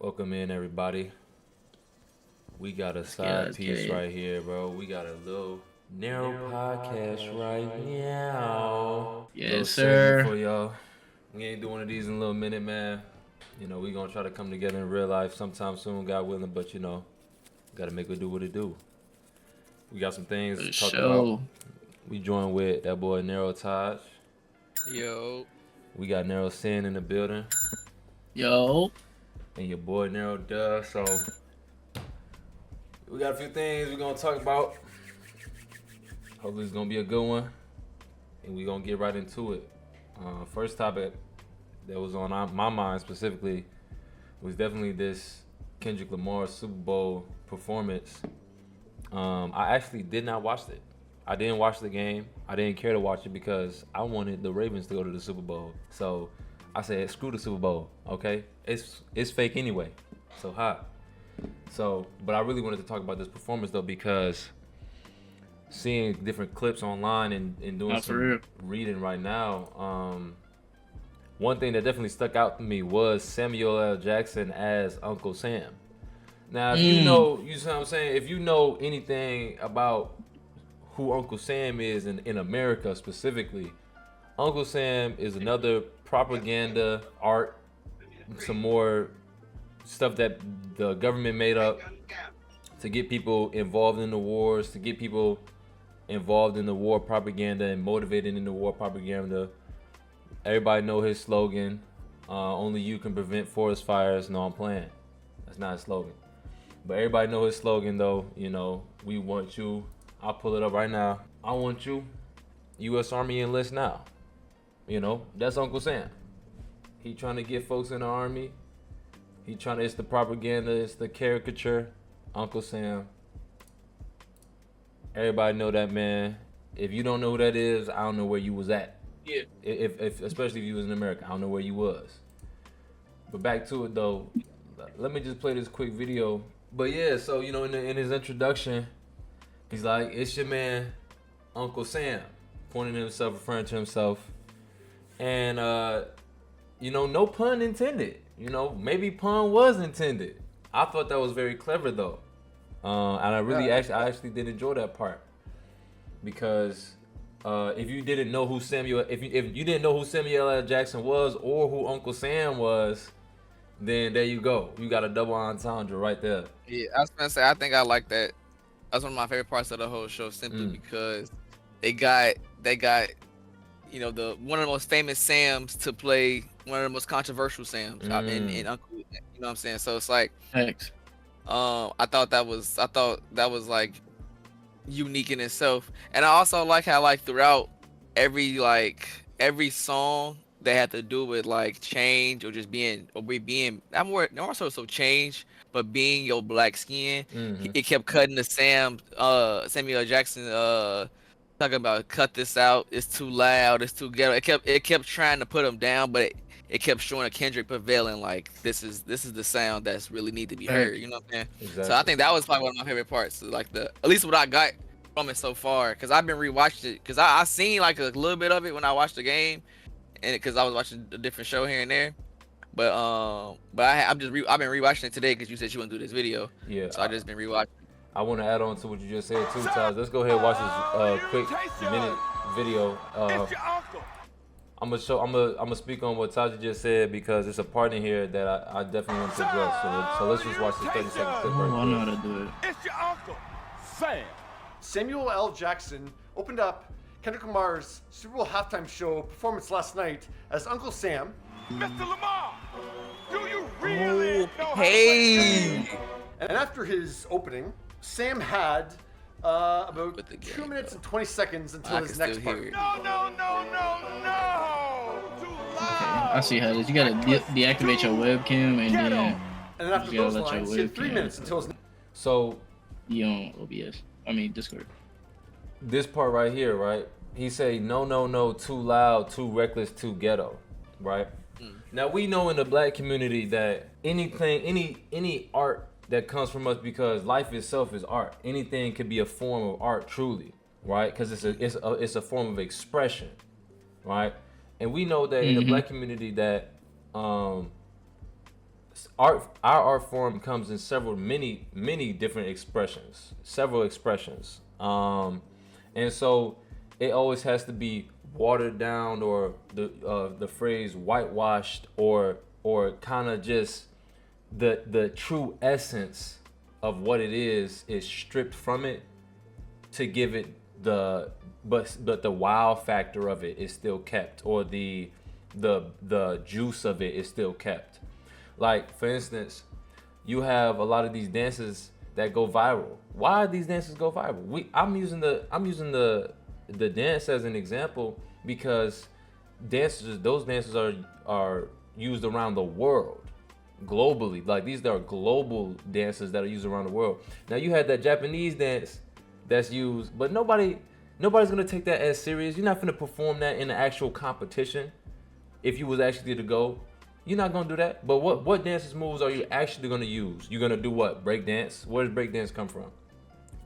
Welcome in, everybody. We got a side piece right here, bro. We got a little narrow podcast right now. Yes, little sir. segment for y'all. We ain't doing one of these in a little minute, man. You know, we gonna try to come together in real life sometime soon, God willing. But you know, gotta make it do what it do. We got some things to talk about. We joined with that boy NERO Taj. Yo. We got NERO Sin in the building. Yo. And your boy NERO Duh. So we got a few things we're gonna talk about. Hopefully it's gonna be a good one. And we're gonna get right into it. First topic that was on my mind specifically was definitely this Kendrick Lamar Super Bowl performance. I actually did not watch it. I didn't watch the game. I didn't care to watch it because I wanted the Ravens to go to the Super Bowl. So I said, screw the Super Bowl, okay? It's fake anyway. So hot. So, but I really wanted to talk about this performance though because seeing different clips online and doing some reading right now, one thing that definitely stuck out to me was Samuel L. Jackson as Uncle Sam. Now, if you know, you see what I'm saying? If you know anything about who Uncle Sam is in America specifically, Uncle Sam is another propaganda art, some more stuff that the government made up to get people involved in the wars, to get people involved in the war propaganda and motivated in the war propaganda. Everybody know his slogan, only you can prevent forest fires. No, I'm playing. That's not a slogan. But everybody know his slogan though, you know, we want you. I'll pull it up right now. I want you. U.S. Army enlist now. You know, that's Uncle Sam. He trying to get folks in the army. It's the propaganda, it's the caricature. Uncle Sam. Everybody know that man. If you don't know who that is, I don't know where you was at. Yeah. If especially if you was in America, I don't know where you was. But back to it though. Let me just play this quick video. But yeah, so you know, in his introduction, he's like, "It's your man, Uncle Sam," pointing to himself, referring to himself, and you know, no pun intended. You know, maybe pun was intended. I thought that was very clever though, and I actually did enjoy that part because if you didn't know who Samuel L. Jackson was or who Uncle Sam was, then there you go. You got a double entendre right there. Yeah, I was gonna say I think I like that. That's one of my favorite parts of the whole show, simply because they got you know one of the most famous Sams to play one of the most controversial Sams in Uncle. You know what I'm saying? So it's like, thanks. I thought that was like unique in itself, and I also like how like throughout every song they had to do with like change or just being not more so change, but being your black skin. It kept cutting to Samuel Jackson talking about cut this out, it's too loud, it's too ghetto. It kept trying to put him down, but it kept showing a Kendrick prevailing like this is the sound that's really need to be heard. You know what I'm saying? Exactly. So I think that was probably one of my favorite parts. Like at least what I got from it so far, because I've been rewatching it because I seen like a little bit of it when I watched the game, and because I was watching a different show here and there. But I've been rewatching it today because you said you want to do this video. Yeah. So I just been rewatching. I want to add on to what you just said too, Taz. Let's go ahead and watch this quick minute video. I'm gonna speak on what Taja just said because it's a part in here that I definitely want to address. So let's just watch this 30-second clip. I know how to do it. It's your uncle, Sam. Samuel L. Jackson opened up Kendrick Lamar's Super Bowl halftime show performance last night as Uncle Sam. Mr. Lamar, do you really know how to play? And after his opening, Sam had about 2 minutes and 20 seconds until his next part. No. Too loud. I see how it is. You gotta deactivate your webcam and then after those lines, he had 3 minutes until his. So you on OBS. I mean Discord. This part right here, right? He say no, too loud, too reckless, too ghetto, right? Now we know in the black community that any art that comes from us, because life itself is art. Anything could be a form of art, truly, right? Because it's a form of expression, right? And we know that in the black community that our art form comes in many different expressions, several expressions. And so it always has to be watered down, or the phrase whitewashed, or kind of just the true essence of what it is stripped from it to give it but the wow factor of it is still kept, or the juice of it is still kept. Like, for instance, you have a lot of these dances that go viral. Why do these dances go viral? I'm using the dance as an example because those dances are used around the world, globally. Like, these are global dances that are used around the world. Now you had that Japanese dance that's used, but nobody's gonna take that as serious. You're not gonna perform that in an actual competition. If you was actually to go, you're not gonna do that. But what dances moves are you actually gonna use? You're gonna do what? Break dance? Where does break dance come from?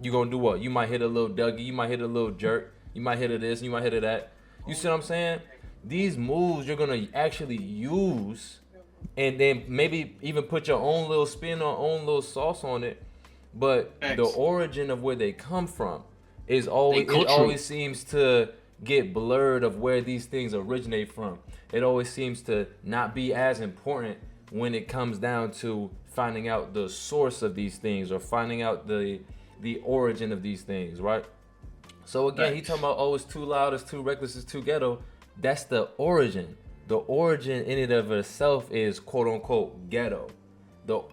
You're gonna do what? You might hit a little Dougie, you might hit a little jerk, you might hit a this, you might hit a that. You see what I'm saying? These moves you're gonna actually use, and then maybe even put your own little spin or own little sauce on it. But the origin of where they come from is always seems to get blurred of where these things originate from. It always seems to not be as important when it comes down to finding out the source of these things, or finding out the origin of these things, right? So again, he talking about, oh, it's too loud, it's too reckless, it's too ghetto. That's the origin. The origin in and of itself is quote unquote ghetto.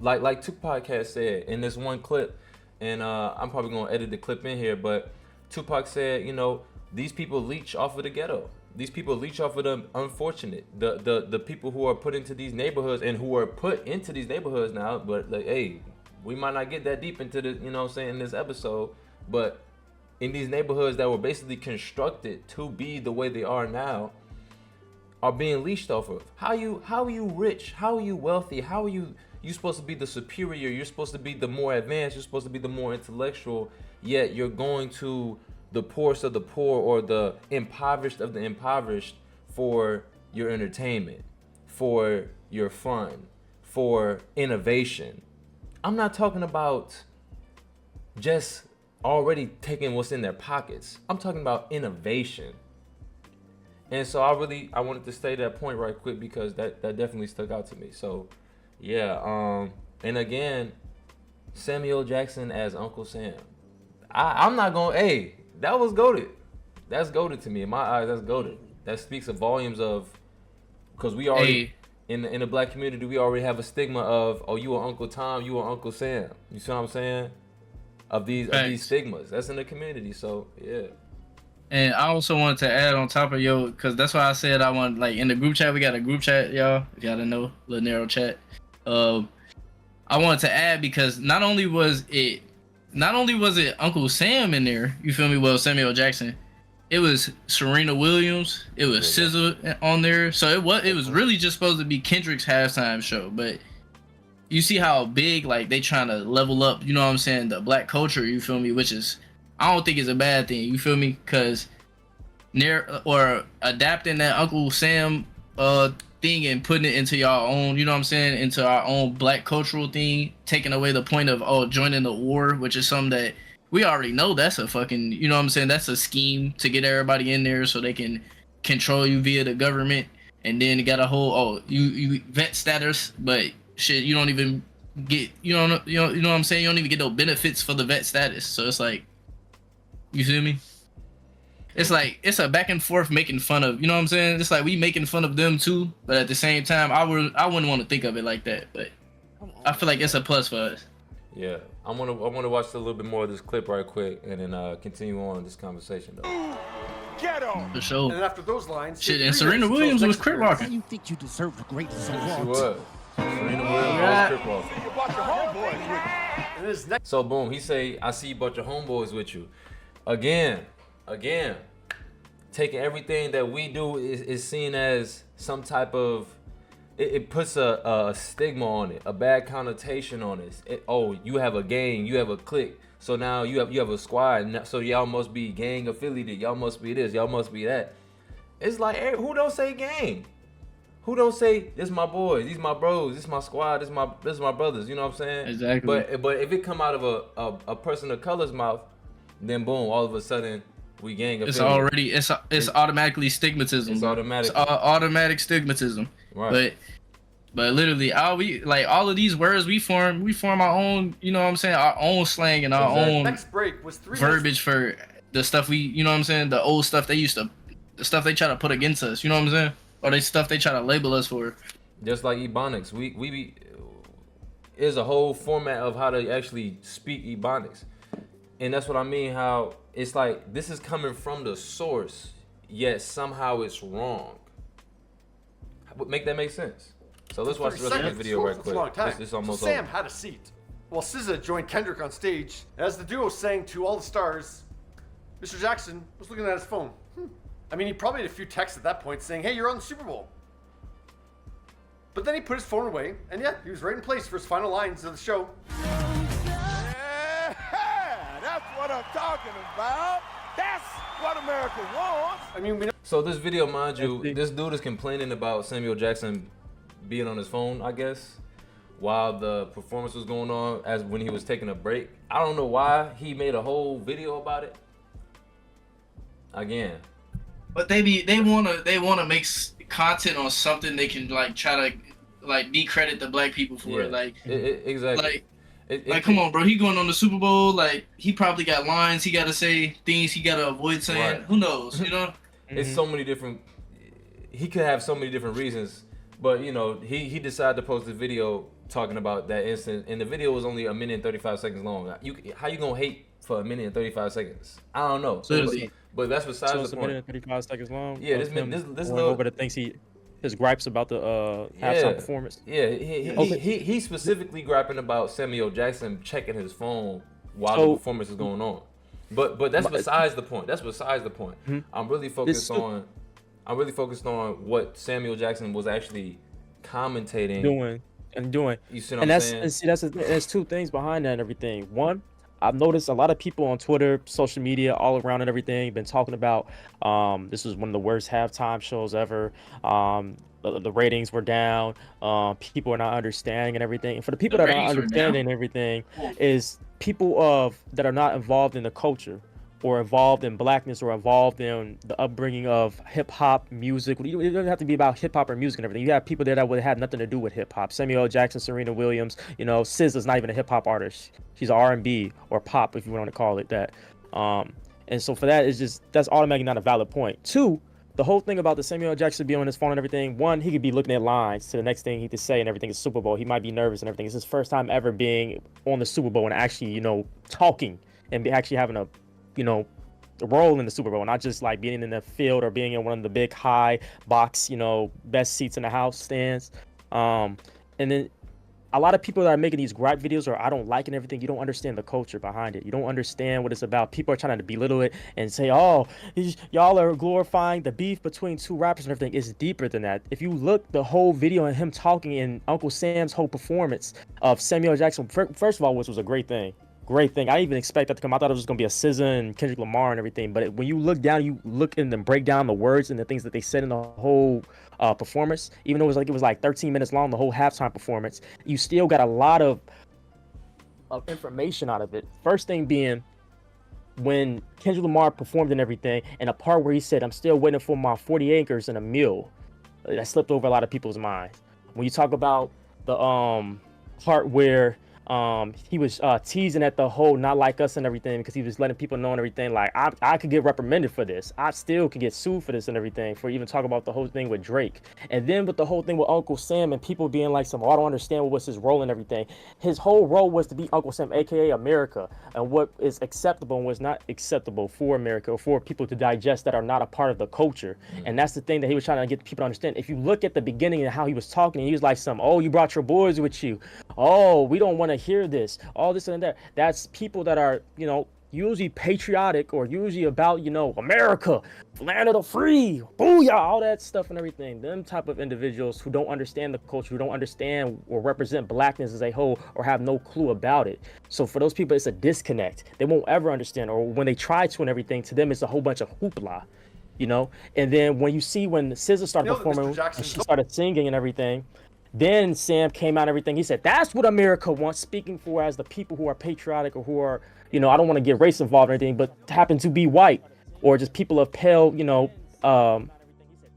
Like Tupac has said in this one clip, and I'm probably gonna edit the clip in here, but Tupac said, you know, these people leech off of the ghetto. These people leech off of the unfortunate, the people who are put into these neighborhoods and who are put into these neighborhoods now. But like, hey, we might not get that deep into the, you know what I'm saying, in this episode, but in these neighborhoods that were basically constructed to be the way they are now, are being leashed off of. How are you rich? How are you wealthy? How are you supposed to be the superior? You're supposed to be the more advanced. You're supposed to be the more intellectual. Yet you're going to the poorest of the poor, or the impoverished of the impoverished, for your entertainment, for your fun, for innovation. I'm not talking about just already taking what's in their pockets. I'm talking about innovation. And so I wanted to say that point right quick because that definitely stuck out to me. So yeah, and again, Samuel Jackson as Uncle Sam. I'm not gonna, hey, that was goated. That's goated to me. In my eyes, that's goated. That speaks of volumes of, because we already, in the black community, we already have a stigma of, oh, you are Uncle Tom, you are Uncle Sam. You see what I'm saying? Of these stigmas. That's in the community, so yeah. And I also wanted to add on top of because that's why I said I want, like, in the group chat, we got a group chat, y'all. You gotta know, little NERO chat. I wanted to add because not only was it Uncle Sam in there, you feel me? Well, Samuel Jackson, it was Serena Williams, it was SZA on there. So it was really just supposed to be Kendrick's halftime show, but you see how big, like, they trying to level up, you know what I'm saying, the black culture, you feel me? Which is, I don't think it's a bad thing, you feel me? Because or adapting that Uncle Sam thing and putting it into your own, you know what I'm saying, into our own black cultural thing, taking away the point of joining the war, which is something that we already know that's a fucking, you know what I'm saying, that's a scheme to get everybody in there so they can control you via the government, and then got a whole you vet status, but shit, you don't even get, you know what I'm saying, you don't even get no benefits for the vet status. So it's like, you feel me? It's like, it's a back and forth making fun of, you know what I'm saying? It's like we making fun of them too, but at the same time, I wouldn't want to think of it like that. But I feel like it's a plus for us. Yeah, I want to watch a little bit more of this clip right quick, and then continue on this conversation though. Get on. For sure. And after those lines, shit, and Serena Williams was crip walking. You think you deserve the greatest She award? was. Serena Williams was crip walking. You brought your homeboys with you. And his next So boom, he say, I see you brought your homeboys with you. Again, taking everything that we do is seen as some type of, it puts a stigma on it, a bad connotation on it. Oh, you have a gang, you have a clique, so now you have a squad, so y'all must be gang affiliated, y'all must be this, y'all must be that. It's like, hey, who don't say gang? Who don't say this my boys, these my bros, this my squad, this my brothers? You know what I'm saying? Exactly. But if it come out of a person of color's mouth, then boom, all of a sudden we gang It's affiliate. already it's automatically stigmatism. It's bro. automatic. It's automatic stigmatism. Right. But literally, all of these words we form our own. You know what I'm saying? Our own slang and our own Next break was 3 verbiage for the stuff we. You know what I'm saying? The old stuff the stuff they try to put against us. You know what I'm saying? Or the stuff they try to label us for. Just like Ebonics, is a whole format of how to actually speak Ebonics, and that's what I mean. How it's like this is coming from the source, yet somehow it's wrong. Make that make sense? So let's watch the rest of this video right quick. A long time. It's almost so Sam over. had a seat while SZA joined Kendrick on stage. As the duo sang to all the stars, Mr. Jackson was looking at his phone. I mean, he probably had a few texts at that point saying, "Hey, you're on the Super Bowl." But then he put his phone away, and yeah, he was right in place for his final lines of the show. Yeah, that's what I'm talking about. That's what America wants. I mean, we know So this video, mind you, this dude is complaining about Samuel Jackson being on his phone, I guess, while the performance was going on, as when he was taking a break. I don't know why he made a whole video about it. Again. But they wanna make content on something they can like try to like decredit the black people for it. Like exactly. Come on, bro. He going on the Super Bowl. Like he probably got lines he gotta say, things he gotta avoid saying. Right. Who knows? You know. It's so many different. He could have so many different reasons, but you know, he decided to post a video talking about that incident, and the video was only 1 minute and 35 seconds long. How you gonna hate for 1 minute and 35 seconds? I don't know. But that's besides So it's the 1 point. minute and 35 seconds long. Yeah, of him this going little over the things his gripes about the halftime performance. Yeah, he specifically griping about Samuel Jackson checking his phone while the performance is going on. But that's besides the point. That's besides the point. I'm really focused on what Samuel Jackson was actually commentating, doing. You see what I'm saying? And see, there's two things behind that and everything. One, I've noticed a lot of people on Twitter, social media, all around and everything, been talking about this was one of the worst halftime shows ever. The ratings were down. People are not understanding and everything. And for the people that are not understanding everything, is people that are not involved in the culture, or involved in blackness, or involved in the upbringing of hip hop music. It doesn't have to be about hip hop or music and everything. You have people there that would have nothing to do with hip hop. Samuel L. Jackson, Serena Williams, SZA's not even a hip hop artist. She's R&B or pop, if you want to call it that. And so for that, that's automatically not a valid point. Two, the whole thing about the Samuel L. Jackson being on his phone and everything, one, he could be looking at lines to the next thing he could say and everything is Super Bowl. He might be nervous and everything. It's his first time ever being on the Super Bowl and actually, talking and actually having a role in the Super Bowl, not just like being in the field or being in one of the big high box, best seats in the house stands. And then a lot of people that are making these gripe videos or I don't like and everything, you don't understand the culture behind it. You don't understand what it's about. People are trying to belittle it and say, oh, y'all are glorifying the beef between two rappers and everything. It's deeper than that. If you look the whole video and him talking in Uncle Sam's whole performance of Samuel Jackson, first of all, which was a great thing. I didn't even expect that to come. I thought it was going to be a SZA and Kendrick Lamar and everything. But when you look down, you look in and break down the words and the things that they said in the whole performance, even though it was like 13 minutes long, the whole halftime performance, you still got a lot of information out of it. First thing being, when Kendrick Lamar performed and everything, and a part where he said, "I'm still waiting for my 40 acres and a mule," that slipped over a lot of people's minds. When you talk about the part where he was teasing at the whole not like us and everything, because he was letting people know and everything, like I could get reprimanded for this. I still could get sued for this and everything, for even talking about the whole thing with Drake. And then with the whole thing with Uncle Sam and people being like, I don't understand what was his role and everything. His whole role was to be Uncle Sam, aka America, and what is acceptable and what's not acceptable for America, or for people to digest that are not a part of the culture. And that's the thing that he was trying to get people to understand. If you look at the beginning and how he was talking, he was like you brought your boys with you. Oh, we don't want to hear this, all this and that. That's people that are, usually patriotic, or usually about, America, land of the free, booyah, all that stuff and everything. Them type of individuals who don't understand the culture, who don't understand or represent blackness as a whole, or have no clue about it. So for those people, it's a disconnect. They won't ever understand, or when they try to and everything, to them it's a whole bunch of hoopla. you know. And then when you see when SZA started Nailed it, Mr. performing Jackson. and she started singing and everything, then Sam came out and everything. He said, "That's what America wants." Speaking for as the people who are patriotic or who are, you know, I don't want to get race involved or anything, but happen to be white or just people of pale, you know,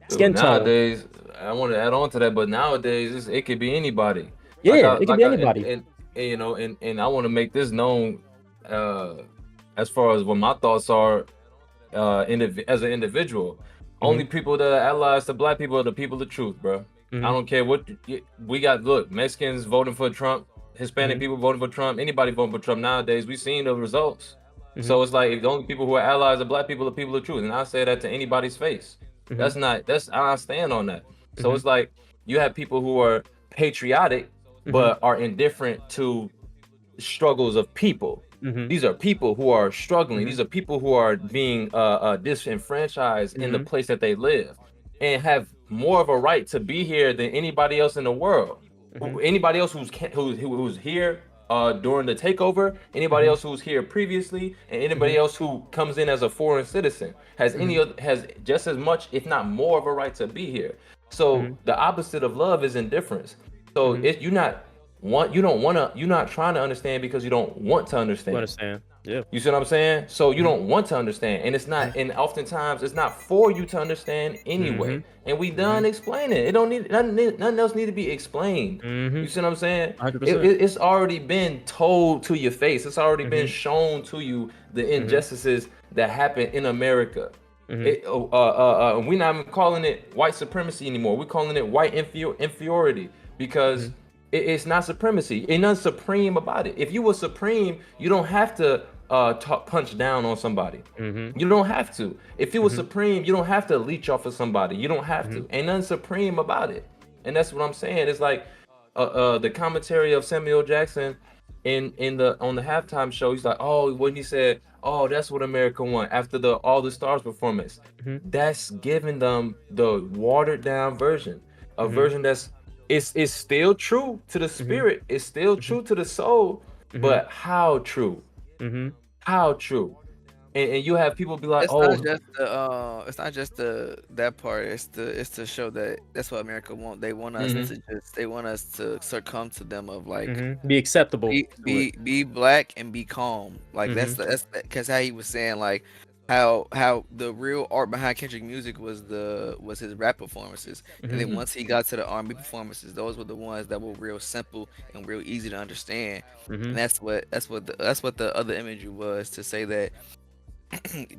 skin tone. Nowadays, I want to add on to that, but nowadays it could be anybody. Yeah, it can be anybody. And you know, and I want to make this known, as far as what my thoughts are, as an individual. Only people that are allies to black people are the people of truth, bro. I don't care what we got. Look, Mexicans voting for Trump, Hispanic people voting for Trump, anybody voting for Trump nowadays. We've seen the results. So it's like if the only people who are allies of black people are people of truth, and I say that to anybody's face. I stand on that. So it's like you have people who are patriotic but are indifferent to struggles of people. These are people who are struggling. These are people who are being disenfranchised in the place that they live and have more of a right to be here than anybody else in the world. Anybody else who's here during the takeover, anybody else who's here previously, and anybody else who comes in as a foreign citizen has has just as much, if not more, of a right to be here. So the opposite of love is indifference. So you're not trying to understand because you don't want to understand. Yeah. You see what I'm saying? So you don't want to understand, and it's not, and oftentimes it's not for you to understand anyway. And we done explaining it. It don't need nothing else need to be explained. You see what I'm saying? It's already been told to your face. It's already been shown to you the injustices that happen in America. We're not even calling it white supremacy anymore. We're calling it white inferiority because it's not supremacy. Ain't nothing supreme about it. If you were supreme, you don't have to punch down on somebody. You don't have to. If you were supreme, you don't have to leech off of somebody. You don't have to. Ain't nothing supreme about it. And that's what I'm saying. It's like the commentary of Samuel Jackson on the halftime show. He's like, oh, when he said, "Oh, that's what America want," after the All the Stars performance, that's giving them the watered down version, a version that's it's still true to the spirit, it's still true to the soul, but how true? How true? And you have people be like, It's "Oh, it's not just that part. It's to show that that's what America want. They want us to succumb to them of like be acceptable. Be black and be calm. Like that's because how he was saying like how the real art behind Kendrick music was his rap performances, and then once he got to the R&B performances, those were the ones that were real simple and real easy to understand. And that's what the other imagery was, to say that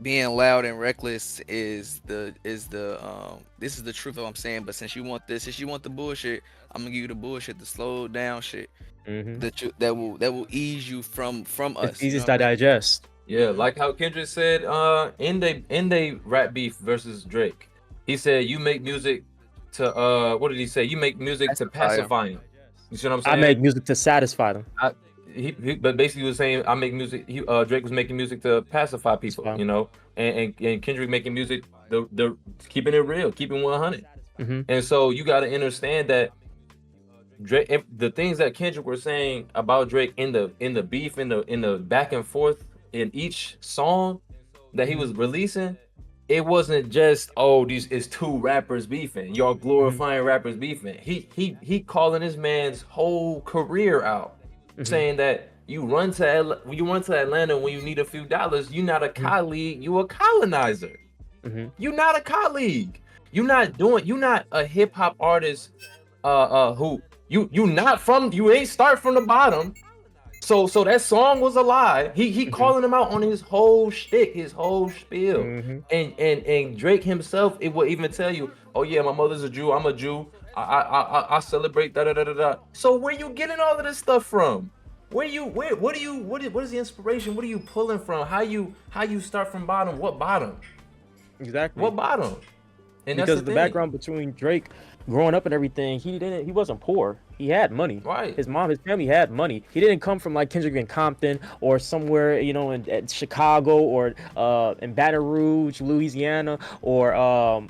being loud and reckless is the this is the truth of what I'm saying. But since you want the bullshit, I'm gonna give you the bullshit, the slow down shit that will ease you from us. It's easy to digest. Yeah, like how Kendrick said in they rap beef versus Drake. He said you make music to what did he say? You make music to pacify him. You see what I'm saying? I make music to satisfy them. But basically he was saying I make music. Drake was making music to pacify people, you know, and Kendrick making music the keeping it real, keeping 100. And so you got to understand that Drake, the things that Kendrick were saying about Drake in the beef, in the back and forth in each song that he was releasing, it wasn't just these is two rappers beefing, y'all glorifying rappers beefing. He calling this man's whole career out, saying that you run to Atlanta when you need a few dollars. You're not a colleague, you a colonizer. You're not a colleague. You're not a hip hop artist who you ain't start from the bottom. So that song was a lie. He calling him out on his whole shtick, his whole spiel. And Drake himself, it will even tell you, oh yeah, my mother's a Jew, I'm a Jew. I celebrate da da da da da. So where you getting all of this stuff from? What is the inspiration? What are you pulling from? How you start from bottom? What bottom? Exactly. What bottom? And because that's the background between Drake growing up and everything, he wasn't poor. He had money. Right. His family had money. He didn't come from like Kendrick in Compton or somewhere, you know, in Chicago or in Baton Rouge, Louisiana, or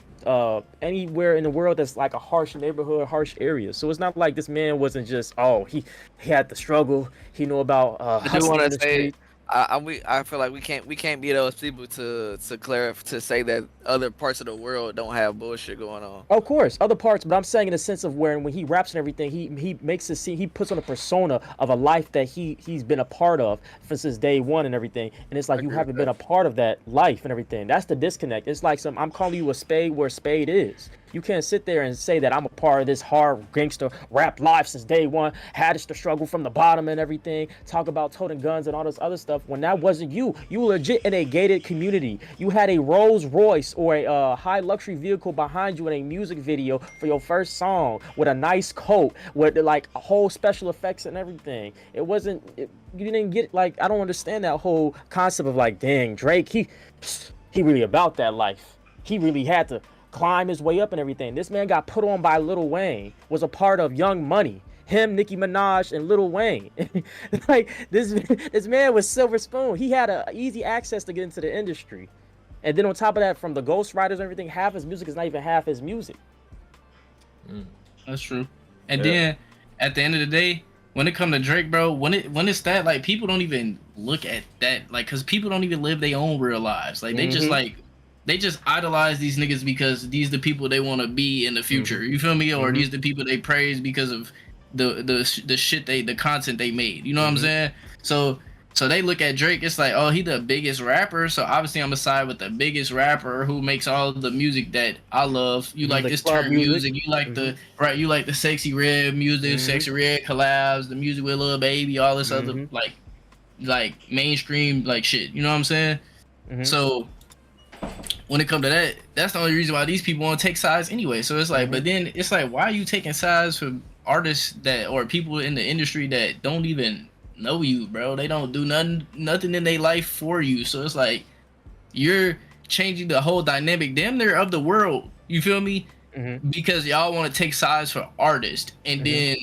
anywhere in the world that's like a harsh neighborhood, harsh area. So it's not like this man wasn't just he had the struggle. He knew about hustling in the street. I feel like we can't be those people to say that other parts of the world don't have bullshit going on. Of course, other parts, but I'm saying in the sense of where when he raps and everything, he makes it seem, he puts on a persona of a life that he's been a part of since day one and everything, and it's like you haven't been a part of that life and everything. That's the disconnect. It's like I'm calling you a spade where a spade is. You can't sit there and say that I'm a part of this hard gangster rap life since day one, had to struggle from the bottom and everything, talk about toting guns and all this other stuff when that wasn't you. You were legit in a gated community. You had a Rolls Royce or a high luxury vehicle behind you in a music video for your first song with a nice coat, with like a whole special effects and everything. It wasn't, you didn't get, like, I don't understand that whole concept of like, dang, Drake, he really about that life. He really had to climb his way up and everything. This man got put on by Lil Wayne, was a part of Young Money, him, Nicki Minaj, and Lil Wayne. Like this man was Silver Spoon. He had a easy access to get into the industry, and then on top of that, from the ghostwriters and everything, half his music is not even half his music. That's true. And then at the end of the day, when it come to Drake, bro, when it's that, like, people don't even look at that, like, because people don't even live their own real lives. Like, they just idolize these niggas because these the people they want to be in the future. You feel me? Or these the people they praise because of the shit the content they made. You know what I'm saying? So they look at Drake, it's like, oh, he the biggest rapper, so obviously I'm gonna side with the biggest rapper who makes all the music that I love. You like this turn music, you like you like the Sexy Red music, Sexy Red collabs, the music with Lil Baby, all this other like mainstream like shit. You know what I'm saying? So when it comes to that, that's the only reason why these people want to take sides anyway. So it's like, but then it's like, why are you taking sides from artists that or people in the industry that don't even know you, bro? They don't do nothing in their life for you. So it's like you're changing the whole dynamic, damn near, of the world. You feel me? Because y'all want to take sides for artists and then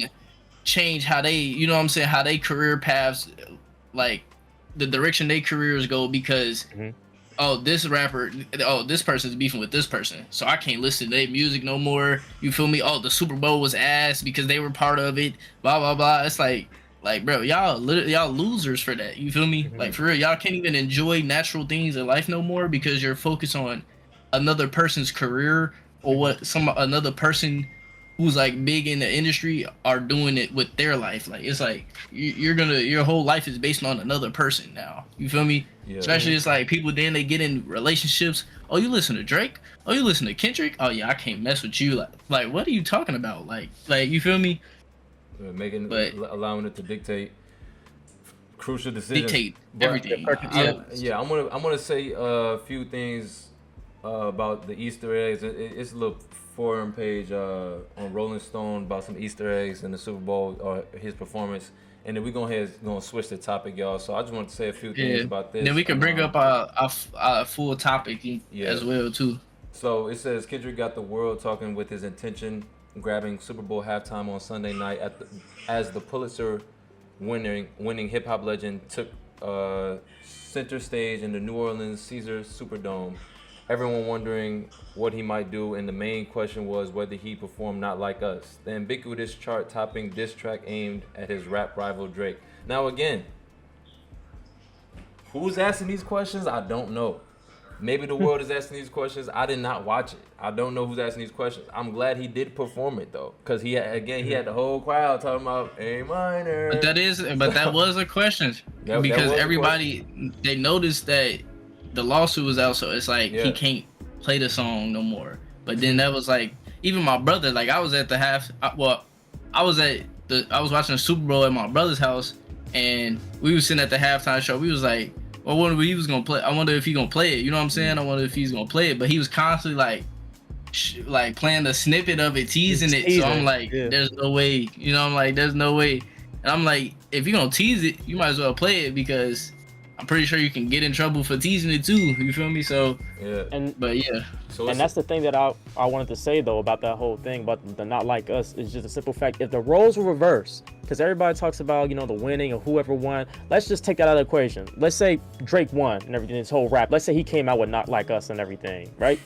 change how they, you know what I'm saying, how they career paths, like the direction they careers go because. Oh, this person's beefing with this person, so I can't listen to their music no more. You feel me? Oh, the SuperBowl was ass because they were part of it. Blah blah blah. It's like, bro, y'all losers for that. You feel me? Like, for real, y'all can't even enjoy natural things in life no more because you're focused on another person's career or what another person who's like big in the industry are doing it with their life. Like, it's like your whole life is based on another person now. You feel me? Yeah. Especially it's like people then they get in relationships. Oh, you listen to Drake? Oh, you listen to Kendrick? Oh yeah, I can't mess with you. Like what are you talking about? Like you feel me? Allowing it to dictate crucial decisions. Dictate everything. I'm gonna say a few things about the Easter eggs. It's a little forum page on Rolling Stone about some Easter eggs in the Super Bowl or his performance. And then we're gonna switch the topic, y'all. So I just want to say a few things about this. Then we can bring up a full topic as well too. So it says Kendrick got the world talking with his intention, grabbing Super Bowl halftime on Sunday night as the Pulitzer winning hip hop legend took center stage in the New Orleans Caesar Superdome. Everyone wondering what he might do, and the main question was whether he performed Not Like Us, the ubiquitous chart-topping diss track aimed at his rap rival Drake. Now again, who's asking these questions? I don't know. Maybe the world is asking these questions. I did not watch it. I don't know who's asking these questions. I'm glad he did perform it though, because he had the whole crowd talking about A minor. But that was a question because everybody they noticed that the lawsuit was out, so it's like he can't play the song no more. But then that was like, even my brother, like I was at the I was watching the Super Bowl at my brother's house, and we was sitting at the halftime show. We was like, well, I wonder if he was gonna play. I wonder if he gonna play it. You know what I'm saying? I wonder if he's gonna play it. But he was constantly like playing the snippet of it, teasing it. So I'm like, there's no way. You know, I'm like, there's no way. And I'm like, if you're gonna tease it, you might as well play it because I'm pretty sure you can get in trouble for teasing it too. You feel me? So and that's the thing that I wanted to say though about that whole thing about the Not Like Us is just a simple fact. If the roles were reversed, because everybody talks about the winning or whoever won, let's just take that out of the equation. Let's say Drake won and everything, his whole rap. Let's say he came out with Not Like Us and everything, right?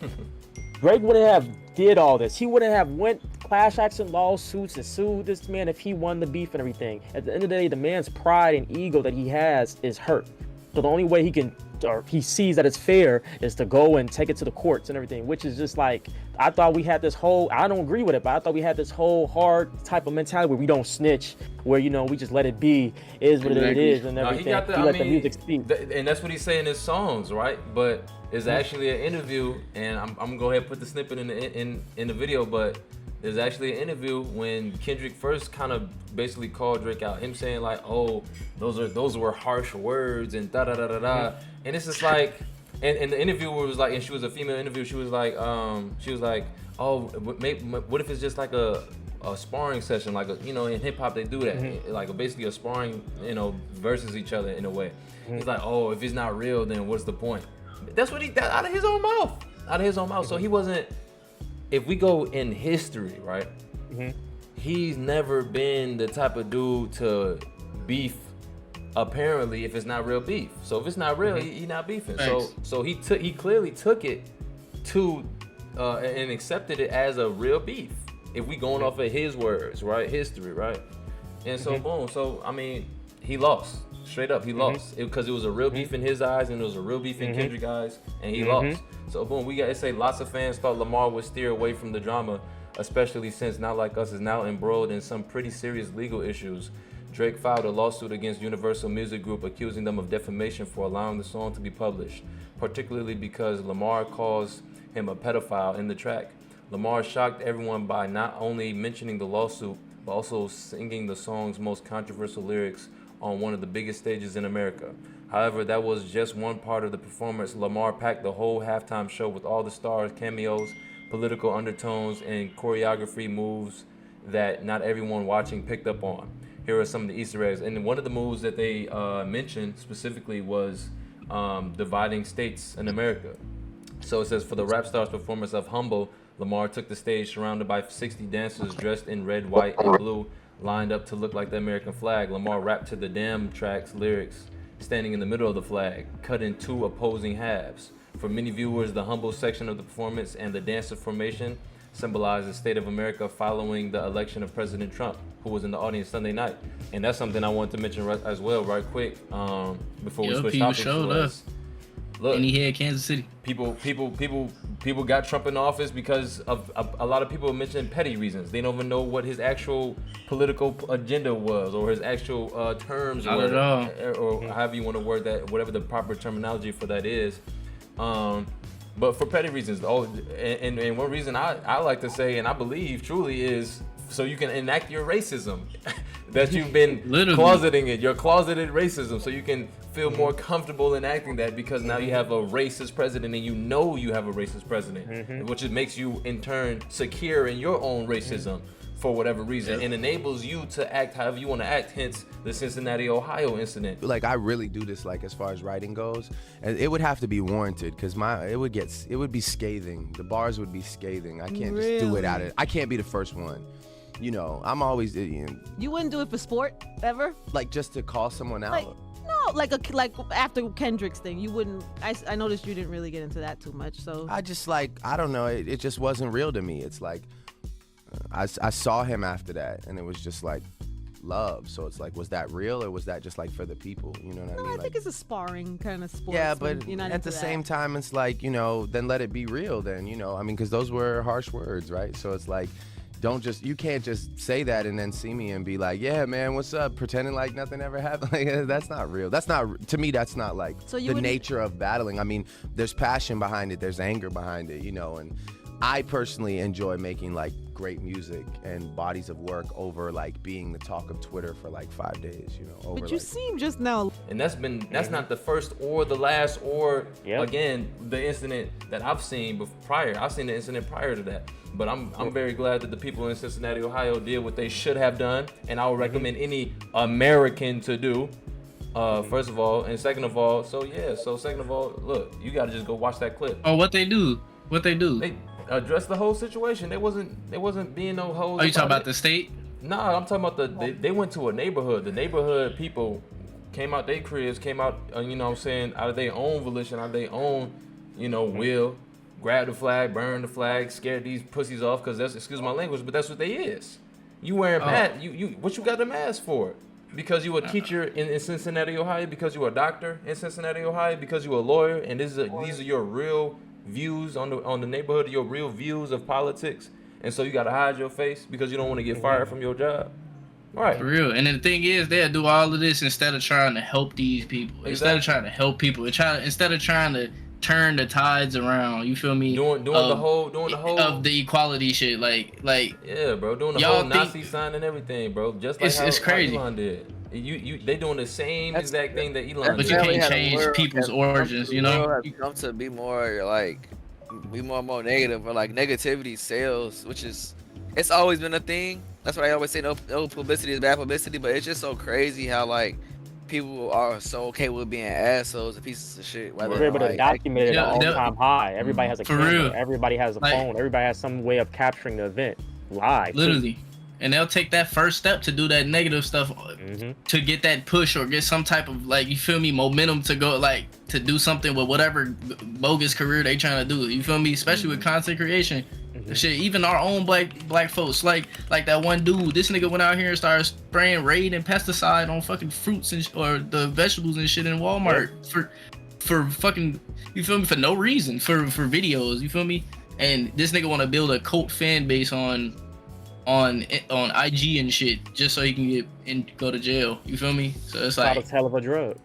Drake wouldn't have did all this. He wouldn't have went class action lawsuits and sued this man if he won the beef and everything. At the end of the day, the man's pride and ego that he has is hurt. So the only way he can, or he sees that it's fair, is to go and take it to the courts and everything, which is just like, I thought we had this whole, I don't agree with it, but I thought we had this whole hard type of mentality where we don't snitch, where, you know, we just let it be, is what it is, and everything. No, Let the music speak. And that's what he's saying in his songs, right? But it's actually an interview, and I'm gonna go ahead and put the snippet in the video, but there's actually an interview when Kendrick first kind of basically called Drake out, him saying like, oh, those were harsh words and da da da da da, and it's just like, and the interviewer was like, and she was a female interviewer, she was like, oh, what if it's just like a sparring session, like in hip hop they do that, like basically a sparring, versus each other in a way. He's like, oh, if it's not real, then what's the point? That's what he got out of his own mouth. So he wasn't. If we go in history, right? He's never been the type of dude to beef. Apparently, if it's not real beef. So if it's not real, he not beefing. Thanks. So he clearly took it to and accepted it as a real beef. If we going off of his words, right? History, right? And so boom. So I mean, he lost. Straight up, he lost because it was a real beef in his eyes, and it was a real beef in Kendrick's eyes, and he lost. So boom, we got to say lots of fans thought Lamar would steer away from the drama, especially since Not Like Us is now embroiled in some pretty serious legal issues. Drake filed a lawsuit against Universal Music Group, accusing them of defamation for allowing the song to be published, particularly because Lamar calls him a pedophile in the track. Lamar shocked everyone by not only mentioning the lawsuit, but also singing the song's most controversial lyrics on one of the biggest stages in America. However, that was just one part of the performance. Lamar packed the whole halftime show with all the stars, cameos, political undertones, and choreography moves that not everyone watching picked up on. Here are some of the Easter eggs. And one of the moves that they mentioned specifically was dividing states in America. So it says, for the rap star's performance of Humble, Lamar took the stage surrounded by 60 dancers dressed in red, white, and blue, lined up to look like the American flag. Lamar rapped to the Damn track's lyrics, standing in the middle of the flag, cut in two opposing halves. For many viewers, the Humble section of the performance and the dancer formation symbolize the state of America following the election of President Trump, who was in the audience Sunday night. And that's something I wanted to mention as well, right quick, before we switch topics. Look, and he had Kansas City. People got Trump in office because of a lot of people mentioning petty reasons. They don't even know what his actual political agenda was, or his actual terms Not were, at all. or however you want to word that, whatever the proper terminology for that is. But for petty reasons. And one reason I like to say, and I believe truly, is so you can enact your racism that you've been closeting it, your closeted racism, so you can feel more comfortable enacting that, because now you have a racist president, and you know you have a racist president, which makes you in turn secure in your own racism for whatever reason, and enables you to act however you want to act, hence the Cincinnati, Ohio incident. Like, I really do this, like, as far as writing goes, and it would have to be warranted, because it would be scathing. The bars would be scathing. I can't just do it I can't be the first one. I'm always, You wouldn't do it for sport ever? like, just to call someone out. No, like after Kendrick's thing, you wouldn't. I noticed you didn't really get into that too much. So I just, like, I don't know. It just wasn't real to me. It's like, I saw him after that, and it was just like love. So it's like, was that real, or was that just like for the people? You know what I mean? I think it's a sparring kind of sport. Yeah, but at the same time, it's like, then let it be real. Then because those were harsh words, right? So it's like, you can't just say that and then see me and be like, yeah, man, what's up? Pretending like nothing ever happened. Like, that's not real. To me, that's not like the nature of battling. I mean, there's passion behind it. There's anger behind it, and I personally enjoy making like great music and bodies of work over like being the talk of Twitter for like 5 days, over. But you seem just now. And that's not the first or the last or again the incident that I've seen prior. I've seen the incident prior to that. But I'm very glad that the people in Cincinnati, Ohio did what they should have done, and I would recommend any American to do. First of all, and second of all, second of all, look, you gotta just go watch that clip. Oh, what they do? They addressed the whole situation. They wasn't being no hoes. Are you talking about the state? Nah, I'm talking about they went to a neighborhood. The neighborhood people came out their cribs, came out, out of their own volition, out of their own, will. Grab the flag, burn the flag, scare these pussies off, because that's, excuse my language, but that's what they is. You wearing mask, you what you got the mask for? because you a teacher in Cincinnati, Ohio, because you a doctor in Cincinnati, Ohio, because you a lawyer, and these are your real views on the neighborhood, your real views of politics, and so you gotta hide your face because you don't want to get fired from your job. Right. For real. And then the thing is, they'll do all of this instead of trying to help these people. Exactly. Instead of trying to help people. Instead of trying to turn the tides around. You feel me? Doing the whole of the equality shit. Like yeah, bro. Doing the whole Nazi sign and everything, bro. Just like it's crazy. How Elon did. They doing the same exact thing that Elon but did. you can't change people's origins, you know? You come to be more more negative, or like negativity sells, which is, it's always been a thing. That's why I always say no publicity is bad publicity, but it's just so crazy how like people are so okay with being assholes and pieces of shit. We're able to document it at an all-time high. Everybody has a camera. Real. Everybody has a phone. Everybody has some way of capturing the event live. Literally. And they'll take that first step to do that negative stuff to get that push or get some type of, like, you feel me, momentum to go, like, to do something with whatever bogus career they trying to do. You feel me? Especially with content creation. Shit, even our own black folks, like that one dude, this nigga went out here and started spraying Raid and pesticide on fucking fruits or the vegetables and shit in Walmart for fucking, you feel me, for no reason, for videos, you feel me? And this nigga want to build a cult fan base on IG and shit just so he can get and go to jail. You feel me? So it's like a hell of a drug.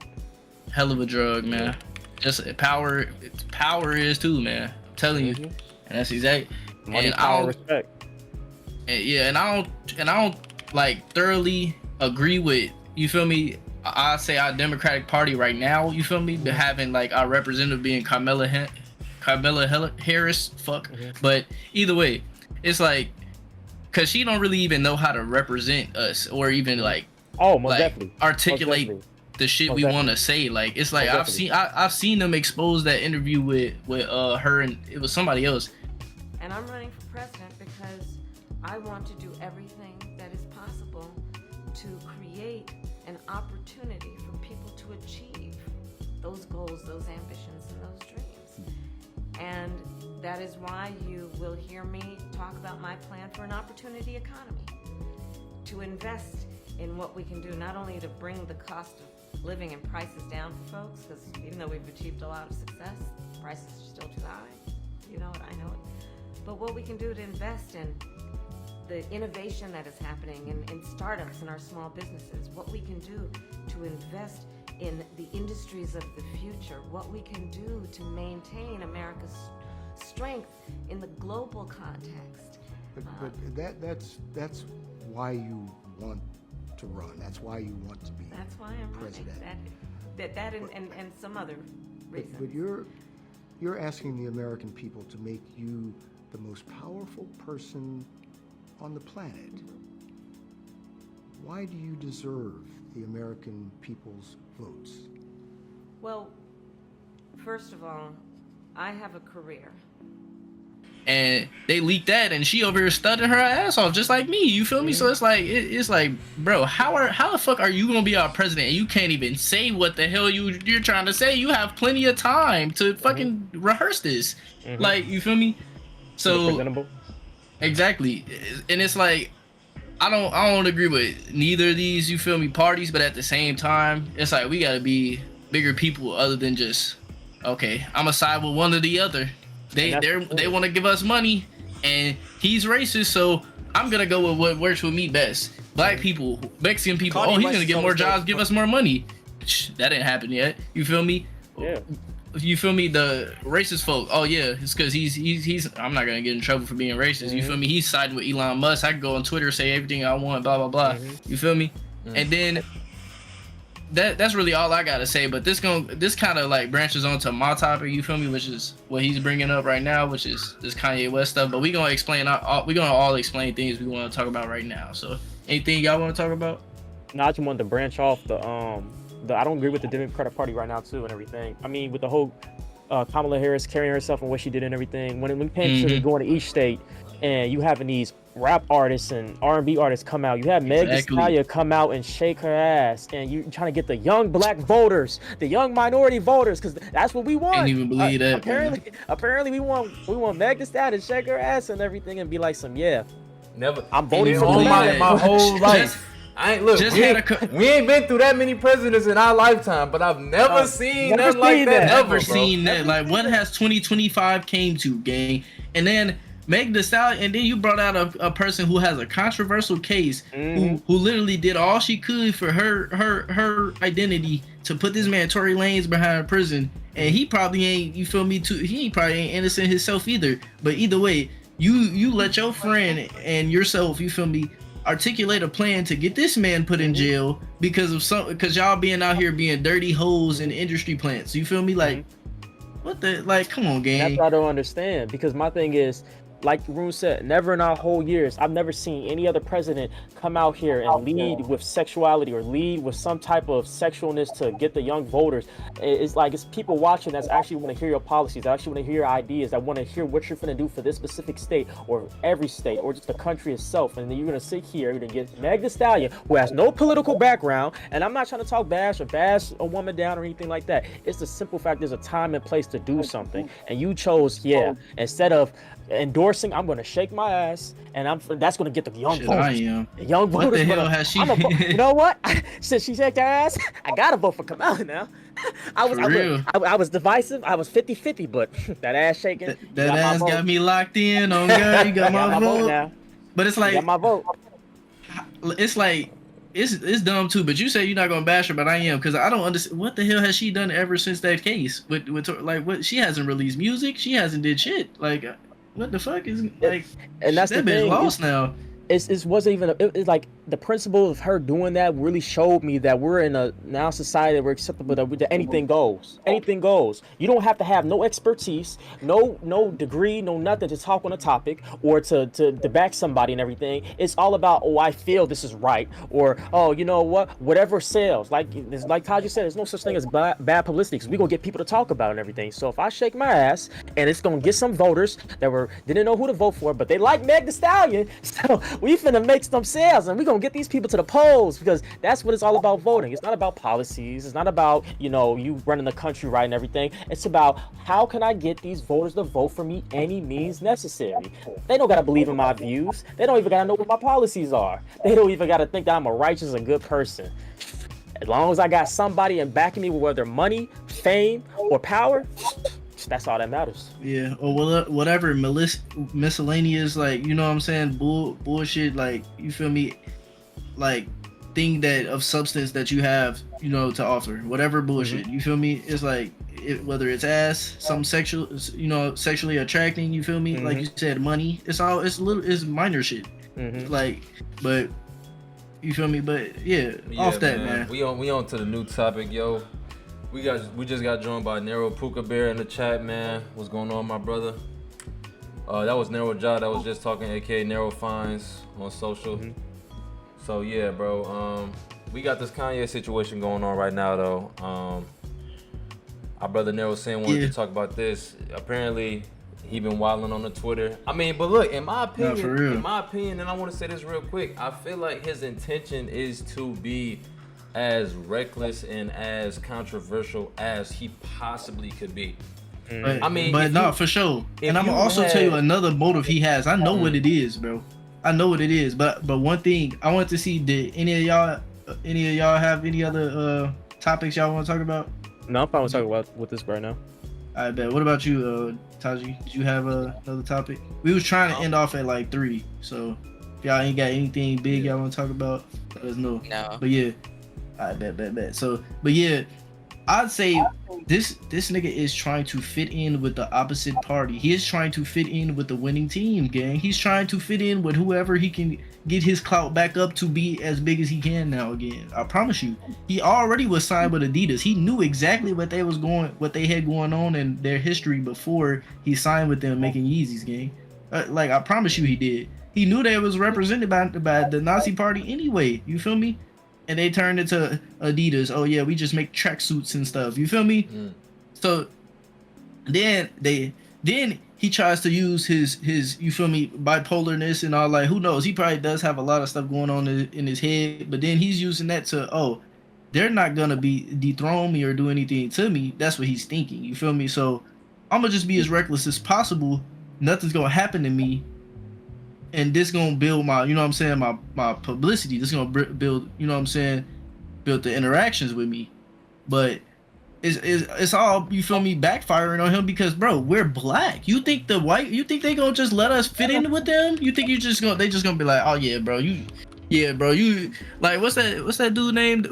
Hell of a drug, man. Just power is too, man. I'm telling you. And that's exact. Money, and power, respect. And I don't like thoroughly agree with, you feel me? I say our Democratic Party right now, you feel me? But having like our representative being Kamala Harris, But either way, it's like, cause she don't really even know how to represent us or even like definitely articulate the shit we want to say. Like, it's like I've seen them expose that interview with her, and it was somebody else. And I'm running for president because I want to do everything that is possible to create an opportunity for people to achieve those goals, those ambitions, and those dreams. And that is why you will hear me talk about my plan for an opportunity economy, to invest in what we can do, not only to bring the cost of living and prices down for folks, because even though we've achieved a lot of success, prices are still too high. You know it, I know it. But what we can do to invest in the innovation that is happening in startups and our small businesses, what we can do to invest in the industries of the future, what we can do to maintain America's strength in the global context. But that's why you want to run. That's why you want to be president. That's why I'm running. That and some other reasons. But you're asking the American people to make you the most powerful person on the planet. Why do you deserve the American people's votes? Well, first of all, I have a career. And they leaked that, and she over here studying her ass off just like me. You feel me? So it's like, bro, how the fuck are you gonna be our president and you can't even say what the hell you're trying to say? You have plenty of time to fucking rehearse this. Like, you feel me? So exactly, and it's like I don't agree with neither of these, you feel me, parties, but at the same time, it's like we gotta be bigger people other than just, okay, I'm gonna side with one or the other. They want to give us money, and he's racist, so I'm gonna go with what works with me best. Black people, Mexican people, Kanye he's gonna get more jobs, give us more money. That didn't happen yet. You feel me? Yeah. You feel me? The racist folk. Oh yeah, it's because he's. I'm not gonna get in trouble for being racist. You feel me? He's siding with Elon Musk. I can go on Twitter, say everything I want, blah blah blah. You feel me? And then that's really all I gotta say. But this kind of like branches onto my topic. You feel me? Which is what he's bringing up right now, which is this Kanye West stuff. But we gonna explain. We gonna all explain things we want to talk about right now. So anything y'all want to talk about? No, I just wanted to branch off the I don't agree with the Democratic Party right now too and everything. I mean, with the whole Kamala Harris carrying herself and what she did and everything. When we pay going to each state, and you having these rap artists and R&B artists come out, you have Meg Thee Stallion come out and shake her ass, and you trying to get the young black voters, the young minority voters, because that's what we want. Can't even believe that. Apparently, we want Meg Thee Stallion to shake her ass and everything and be like some Never. I'm voting for my whole life. I ain't look. Just We had we ain't been through that many presidents in our lifetime, but I've never seen never nothing like seen that. that. Ever, Never bro. seen that. Like, what has 2025 came to, gang? And then Meg Thee Stallion, and then you brought out a person who has a controversial case, who literally did all she could for her identity to put this man Tory Lanez behind prison, and he probably ain't, you feel me, too. He probably ain't innocent himself either. But either way, you let your friend and yourself, you feel me, articulate a plan to get this man put in jail because y'all being out here being dirty hoes in industry plants. You feel me? Like, what the, like, come on, gang. That's what I don't understand, because my thing is, like Rune said, never in our whole years, I've never seen any other president come out here and lead with sexuality or lead with some type of sexualness to get the young voters. It's like, it's people watching that's actually want to hear your policies, that actually want to hear your ideas, that want to hear what you're going to do for this specific state or every state or just the country itself. And then you're going to sit here and get Meg Thee Stallion, who has no political background. And I'm not trying to talk bash a woman down or anything like that. It's the simple fact there's a time and place to do something. And you chose, instead of endorsing, I'm gonna shake my ass, and that's gonna get the young Shit, voters. I am. The young What voters. the hell has she? You know what? Since she shaked her ass, I gotta vote for Kamala now. I was divisive. I was 50-50, but that ass shaking. That ass got me locked in. Oh God, you got my vote now. But it's like, got my vote. It's like, it's dumb too. But you say you're not gonna bash her, but I am, because I don't understand what the hell has she done ever since that case with like, what, she hasn't released music, she hasn't did shit. Like, what the fuck is, like, and that's that the bitch thing. lost now. It wasn't even. It's like the principle of her doing that really showed me that we're in a now society that we're acceptable, that anything goes. Anything goes. You don't have to have no expertise, no degree, no nothing to talk on a topic or to back somebody and everything. It's all about, oh, I feel this is right, or, oh, you know what, whatever sells. Like Taji said, there's no such thing as bad publicity, because we're gonna get people to talk about it and everything. So if I shake my ass and it's gonna get some voters that didn't know who to vote for, but they like Meg Thee Stallion, so we finna make some sales, and we're gonna get these people to the polls, because that's what it's all about. Voting. It's not about policies. It's not about, you running the country right and everything. It's about, how can I get these voters to vote for me any means necessary. They don't gotta believe in my views. They don't even gotta know what my policies are. They don't even gotta think that I'm a righteous and good person. As long as I got somebody in backing me with whether money, fame, or power, that's all that matters. Yeah, or whatever miscellaneous, like, you know what I'm saying, bullshit, like, you feel me, like, thing that of substance that you have, to offer, whatever bullshit, you feel me. It's like, whether it's ass, some sexual, sexually attracting, you feel me, like you said, money, it's minor shit, like, but you feel me. But yeah, off that, man. We on to the new topic, yo. We just got joined by NERO Puka Bear in the chat, man. What's going on, my brother? That was NERO Ja that was just talking, aka NERO Fines on social. So yeah, bro. We got this Kanye situation going on right now, though. Our brother NERO Sin wanted to talk about this. Apparently, he been wilding on the Twitter. I mean, but look, in my opinion, and I want to say this real quick, I feel like his intention is to be as reckless and as controversial as he possibly could be. I mean, but no, for sure. And I'm gonna also tell you another motive he has. I know what it is, bro. I know what it is. But one thing I want to see, did any of y'all have any other topics y'all want to talk about? No, I'm fine with talking about with this right now. I bet. What about you, Taji? Did you have another topic? We was trying to end off at like 3. So if y'all ain't got anything big y'all want to talk about, let us know. No. But yeah. I bet. So, but yeah, I'd say this nigga is trying to fit in with the opposite party. He is trying to fit in with the winning team, gang. He's trying to fit in with whoever he can get his clout back up to be as big as he can now again. I promise you. He already was signed with Adidas. He knew exactly what they had going on in their history before he signed with them making Yeezys, gang. Like, I promise you he did. He knew they was represented by the Nazi party anyway. You feel me? And they turned into Adidas. Oh yeah, we just make tracksuits and stuff. You feel me? So then he tries to use his you feel me, bipolarness and all. Like, who knows? He probably does have a lot of stuff going on in his head. But then he's using that to, they're not gonna dethrone me or do anything to me. That's what he's thinking. You feel me? So I'm gonna just be as reckless as possible. Nothing's gonna happen to me. and this gonna build my, you know what I'm saying, my publicity. This gonna build, you know what I'm saying, build the interactions with me. But it's all, you feel me, backfiring on him because, bro, we're black. You think they gonna just let us fit in with them? You think they just gonna be like, oh yeah, bro, you like, what's that dude named?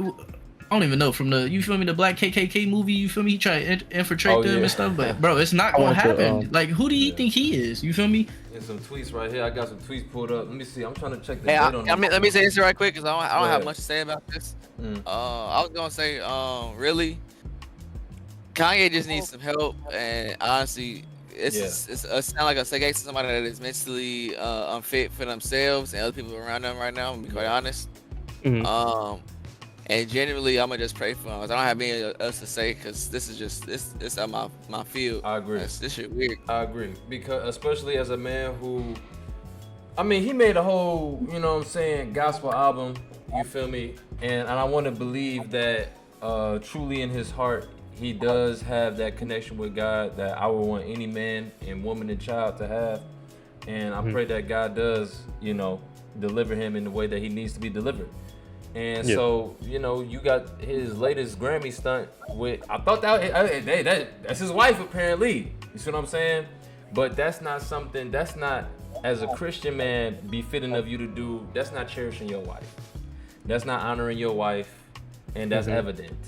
I don't even know, from the, you feel me, the black KKK movie, you feel me? He tried to infiltrate them and stuff, but bro, it's not gonna happen. Like, who do you think he is? You feel me? There's some tweets right here. I got some tweets pulled up. Let me see. I'm trying to check the Hey, date on this. let me say this right quick because I don't have Yeah. much to say about this. I was gonna say, really, Kanye just needs some help, and honestly, it sounds like a case of somebody that is mentally unfit for themselves and other people around them right now. To be quite honest, and genuinely, I'm gonna just pray for him. I don't have anything else to say because this is just this out my field. I agree. This shit weird. I agree, because especially as a man who, I mean, he made a whole, you know what I'm saying, gospel album. You feel me? And I want to believe that truly in his heart, he does have that connection with God that I would want any man and woman and child to have. And I pray that God does, you know, deliver him in the way that he needs to be delivered. And so, you know, you got his latest Grammy stunt with, I thought that's his wife apparently. You see what I'm saying? But that's not something, that's not, as a Christian man, befitting of you to do. That's not cherishing your wife. That's not honoring your wife, and that's evident.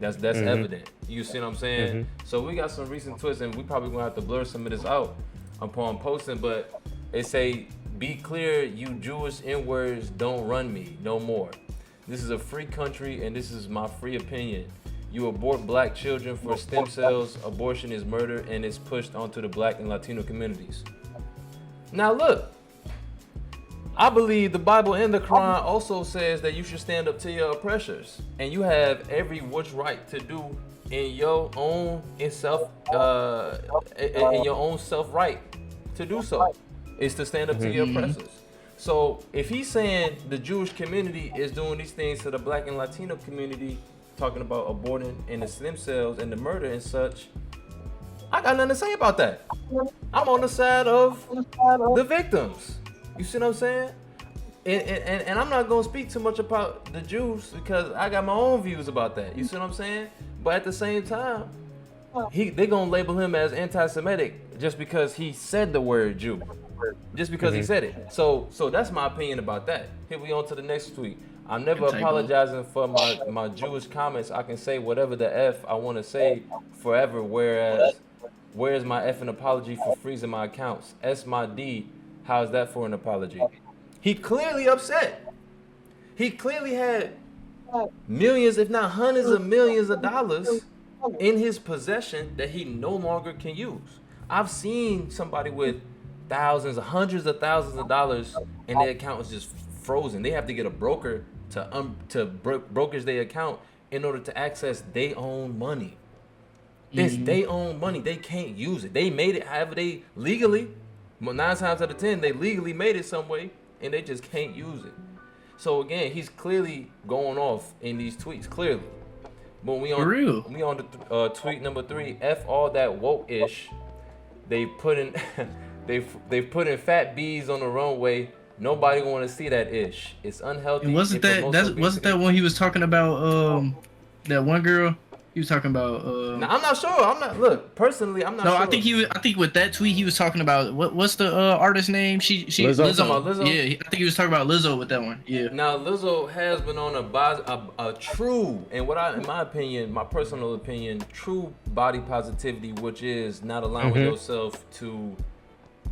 That's evident. You see what I'm saying? So we got some recent twists, and we probably gonna have to blur some of this out upon posting, but it say, be clear, you Jewish N-words don't run me no more. This is a free country, and this is my free opinion. You abort black children for stem cells, abortion is murder, and it's pushed onto the black and Latino communities. Now look, I believe the Bible and the Quran also says that you should stand up to your oppressors, and you have every which right to do in your own self right to do so, is to stand up to your oppressors. So if he's saying the Jewish community is doing these things to the black and Latino community, talking about aborting and the stem cells and the murder and such, I got nothing to say about that. I'm on the side of the victims. You see what I'm saying? And I'm not gonna speak too much about the Jews because I got my own views about that. You see what I'm saying? But at the same time, they gonna label him as anti-Semitic just because he said the word Jew. Just because he said it. So that's my opinion about that. Here we on to the next tweet. I'm never apologizing for my Jewish comments. I can say whatever the F I want to say forever, whereas where's my effing apology for freezing my accounts? S my D, how's that for an apology? He clearly upset. He clearly had millions, if not hundreds of millions of dollars in his possession that he no longer can use. I've seen somebody with thousands, hundreds of thousands of dollars and their account is just frozen. They have to get a broker to brokerage their account in order to access their own money. It's their own money. They can't use it. They made it however they legally, 9 times out of 10, they legally made it some way and they just can't use it. So again, he's clearly going off in these tweets, clearly. But we on the tweet number 3, F all that woke-ish. They put in they put in fat bees on the runway. Nobody want to see that ish. It's unhealthy. And wasn't that one he was talking about? That one girl he was talking about. Now, I'm not sure. Look, personally, I'm not sure. No, I think with that tweet he was talking about what's the artist name? She Lizzo. Lizzo. Yeah, I think he was talking about Lizzo with that one. Yeah. Now Lizzo has been on a true, and in my opinion, my personal opinion, true body positivity, which is not allowing yourself to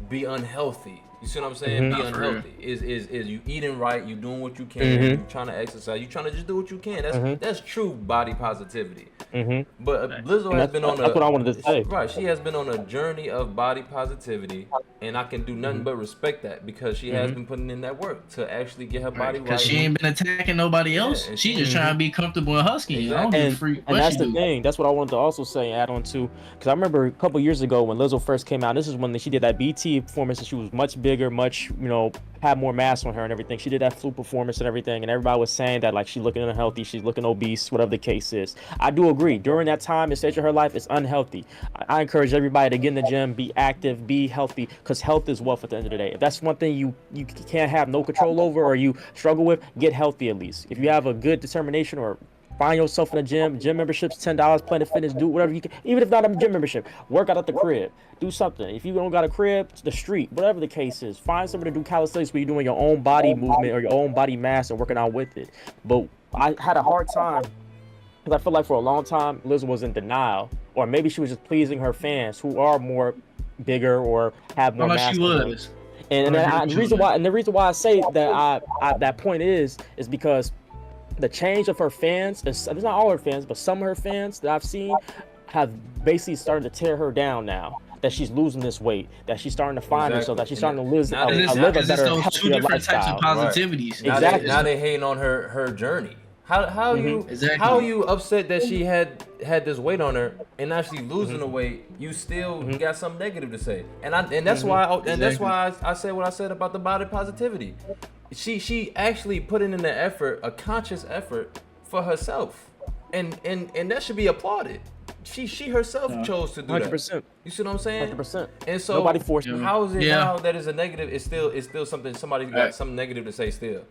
be unhealthy. You see what I'm saying? Be unhealthy. Is you eating right, you doing what you can, you trying to exercise, you trying to just do what you can. That's true body positivity. But Lizzo has been that's what I wanted to say. Right, she has been on a journey of body positivity, and I can do nothing but respect that because she has been putting in that work to actually get her body right. Because she ain't been attacking nobody else. She just trying to be comfortable in her skin. Exactly. And that's the thing. That's what I wanted to also say, add on to, because I remember a couple years ago when Lizzo first came out. This is when she did that BT performance, and she was much bigger, much had more mass on her and everything. She did that flu performance and everything, and everybody was saying that like she's looking unhealthy, she's looking obese, whatever the case is. I do agree. During that time and stage of her life, it's unhealthy. I encourage everybody to get in the gym, be active, be healthy, because health is wealth at the end of the day. If that's one thing you can't have no control over or you struggle with, get healthy at least. If you have a good determination or find yourself in a gym memberships $10, Planet Fitness, do whatever you can, even if not a gym membership, work out at the crib, do something. If you don't got a crib, the street, whatever the case is, find somebody to do calisthenics where you're doing your own body movement or your own body mass and working out with it. But I had a hard time because I feel like for a long time Liz was in denial, or maybe she was just pleasing her fans who are more bigger or have more mass. She was. And the reason why I say that that point is because the change of her fans, it's not all her fans, but some of her fans that I've seen have basically started to tear her down now. That she's losing this weight, that she's starting to find herself, that she's starting to live a better, those two different types of positivities. Right. Exactly. Now they hating on her journey. How are you upset that she had this weight on her and now she's losing the weight? You still got something negative to say, and that's why that's why I said what I said about the body positivity. She actually put in the effort, a conscious effort for herself, and that should be applauded. She herself chose to do 100%. that. You see what I'm saying? 100%. And so Nobody forced me. How is it now that it's a negative? It's still something. Somebody got something negative to say still.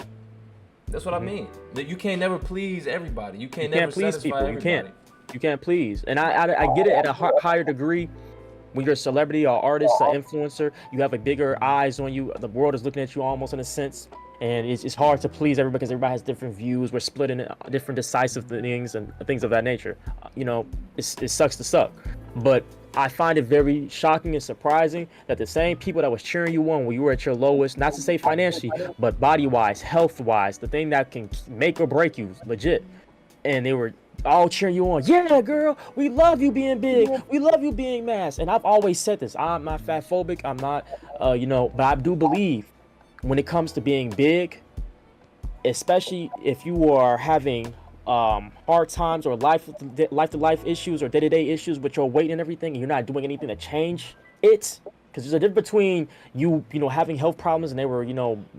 That's what I mean. That you can't never please everybody. You can't never please satisfy people. everybody. You can't please. And I get it at a higher degree. When you're a celebrity or artist or influencer, you have a bigger eyes on you. The world is looking at you almost in a sense. And it's hard to please everybody because everybody has different views. We're split in different decisive things and things of that nature. You know, it sucks to suck. But I find it very shocking and surprising that the same people that was cheering you on when you were at your lowest, not to say financially, but body-wise, health-wise, the thing that can make or break you, legit. And they were all cheering you on. Yeah, girl, we love you being big. We love you being mass. And I've always said this. I'm not fat phobic. I'm not, but I do believe when it comes to being big, especially if you are having hard times or life-to-life issues or day-to-day issues with your weight and everything, and you're not doing anything to change it, because there's a difference between you having health problems and they were,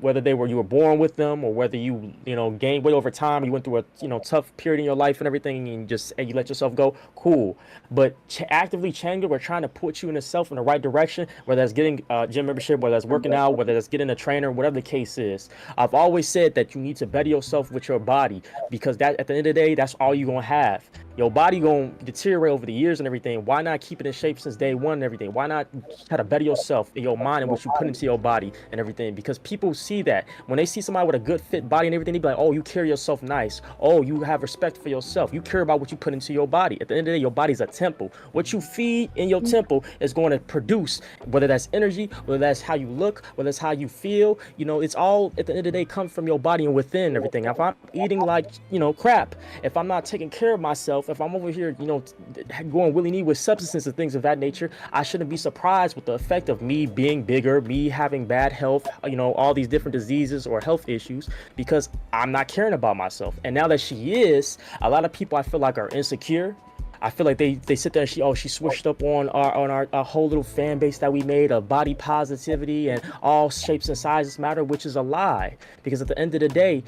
whether you were born with them or whether you gained weight over time, you went through a tough period in your life and everything, and you let yourself go, cool. But actively changing or trying to put you in the right direction, whether that's getting a gym membership, whether that's working out, whether that's getting a trainer, whatever the case is. I've always said that you need to better yourself with your body, because that at the end of the day, that's all you're gonna have. Your body gonna deteriorate over the years and everything. Why not keep it in shape since day one and everything? Why not try to better yourself in your mind and what you put into your body and everything? Because people see that. When they see somebody with a good fit body and everything, they be like, oh, you carry yourself nice. Oh, you have respect for yourself. You care about what you put into your body. At the end of the day, your body's a temple. What you feed in your temple is going to produce, whether that's energy, whether that's how you look, whether that's how you feel. It's all, at the end of the day, comes from your body and within and everything. If I'm eating like, crap, if I'm not taking care of myself, if I'm over here, going willy-nilly with substances and things of that nature, I shouldn't be surprised with the effect of me being bigger, me having bad health, all these different diseases or health issues, because I'm not caring about myself. And now that she is, a lot of people I feel like are insecure. I feel like they sit there and she switched up on our whole little fan base that we made of body positivity and all shapes and sizes matter, which is a lie. Because at the end of the day,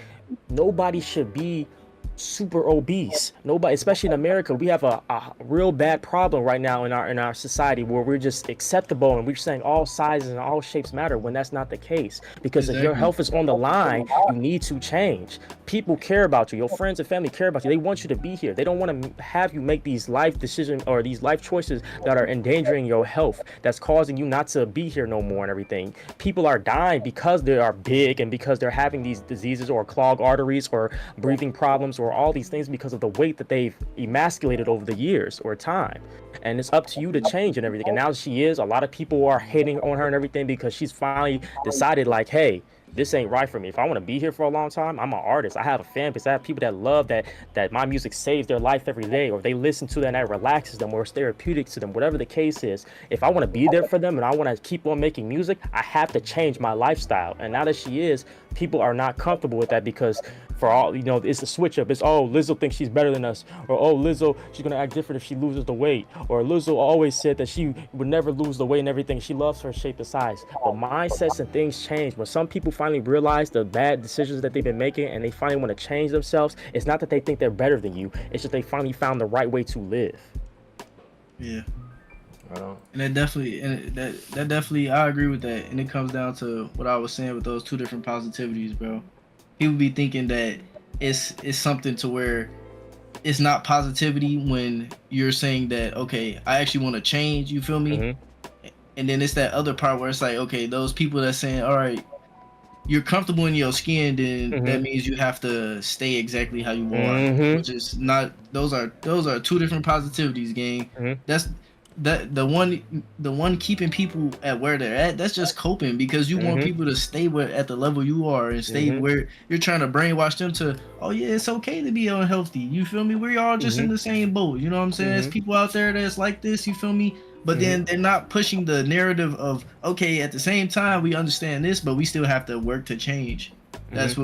nobody should be super obese. Nobody, especially in America, we have a real bad problem right now in our society where we're just acceptable and we're saying all sizes and all shapes matter when that's not the case. Because if your health is on the line, you need to change. People care about you. Your friends and family care about you. They want you to be here. They don't want to have you make these life decisions or these life choices that are endangering your health, that's causing you not to be here no more and everything. People are dying because they are big and because they're having these diseases or clogged arteries or breathing problems or all these things because of the weight that they've emasculated over the years or time. And it's up to you to change and everything. And now she is, a lot of people are hating on her and everything because she's finally decided like, hey, this ain't right for me. If I want to be here for a long time, I'm an artist. I have a fan base. I have people that love that my music saves their life every day, or they listen to that and that relaxes them, or it's therapeutic to them, whatever the case is. If I want to be there for them and I want to keep on making music, I have to change my lifestyle. And now that she is, people are not comfortable with that because for all, it's a switch up. It's, oh, Lizzo thinks she's better than us, or oh, Lizzo, she's gonna act different if she loses the weight, or Lizzo always said that she would never lose the weight and everything. She loves her shape and size. But mindsets and things change. When some people finally realize the bad decisions that they've been making and they finally want to change themselves, it's not that they think they're better than you. It's just they finally found the right way to live. Yeah. Right. And that definitely, I agree with that. And it comes down to what I was saying with those two different positivities, bro. People be thinking that it's something to where it's not positivity when you're saying that, okay, I actually want to change, you feel me? Mm-hmm. And then it's that other part where it's like, okay, those people that's saying, all right, you're comfortable in your skin, then that means you have to stay exactly how you are, which is not. Those are two different positivities, gang. That's the one keeping people at where they're at. That's just coping, because you want people to stay at the level you are and stay where you're trying to brainwash them to. Oh yeah, it's okay to be unhealthy. You feel me? We're all just in the same boat. You know what I'm saying? There's people out there that's like this. You feel me? But then they're not pushing the narrative of, okay, at the same time we understand this, but we still have to work to change. That's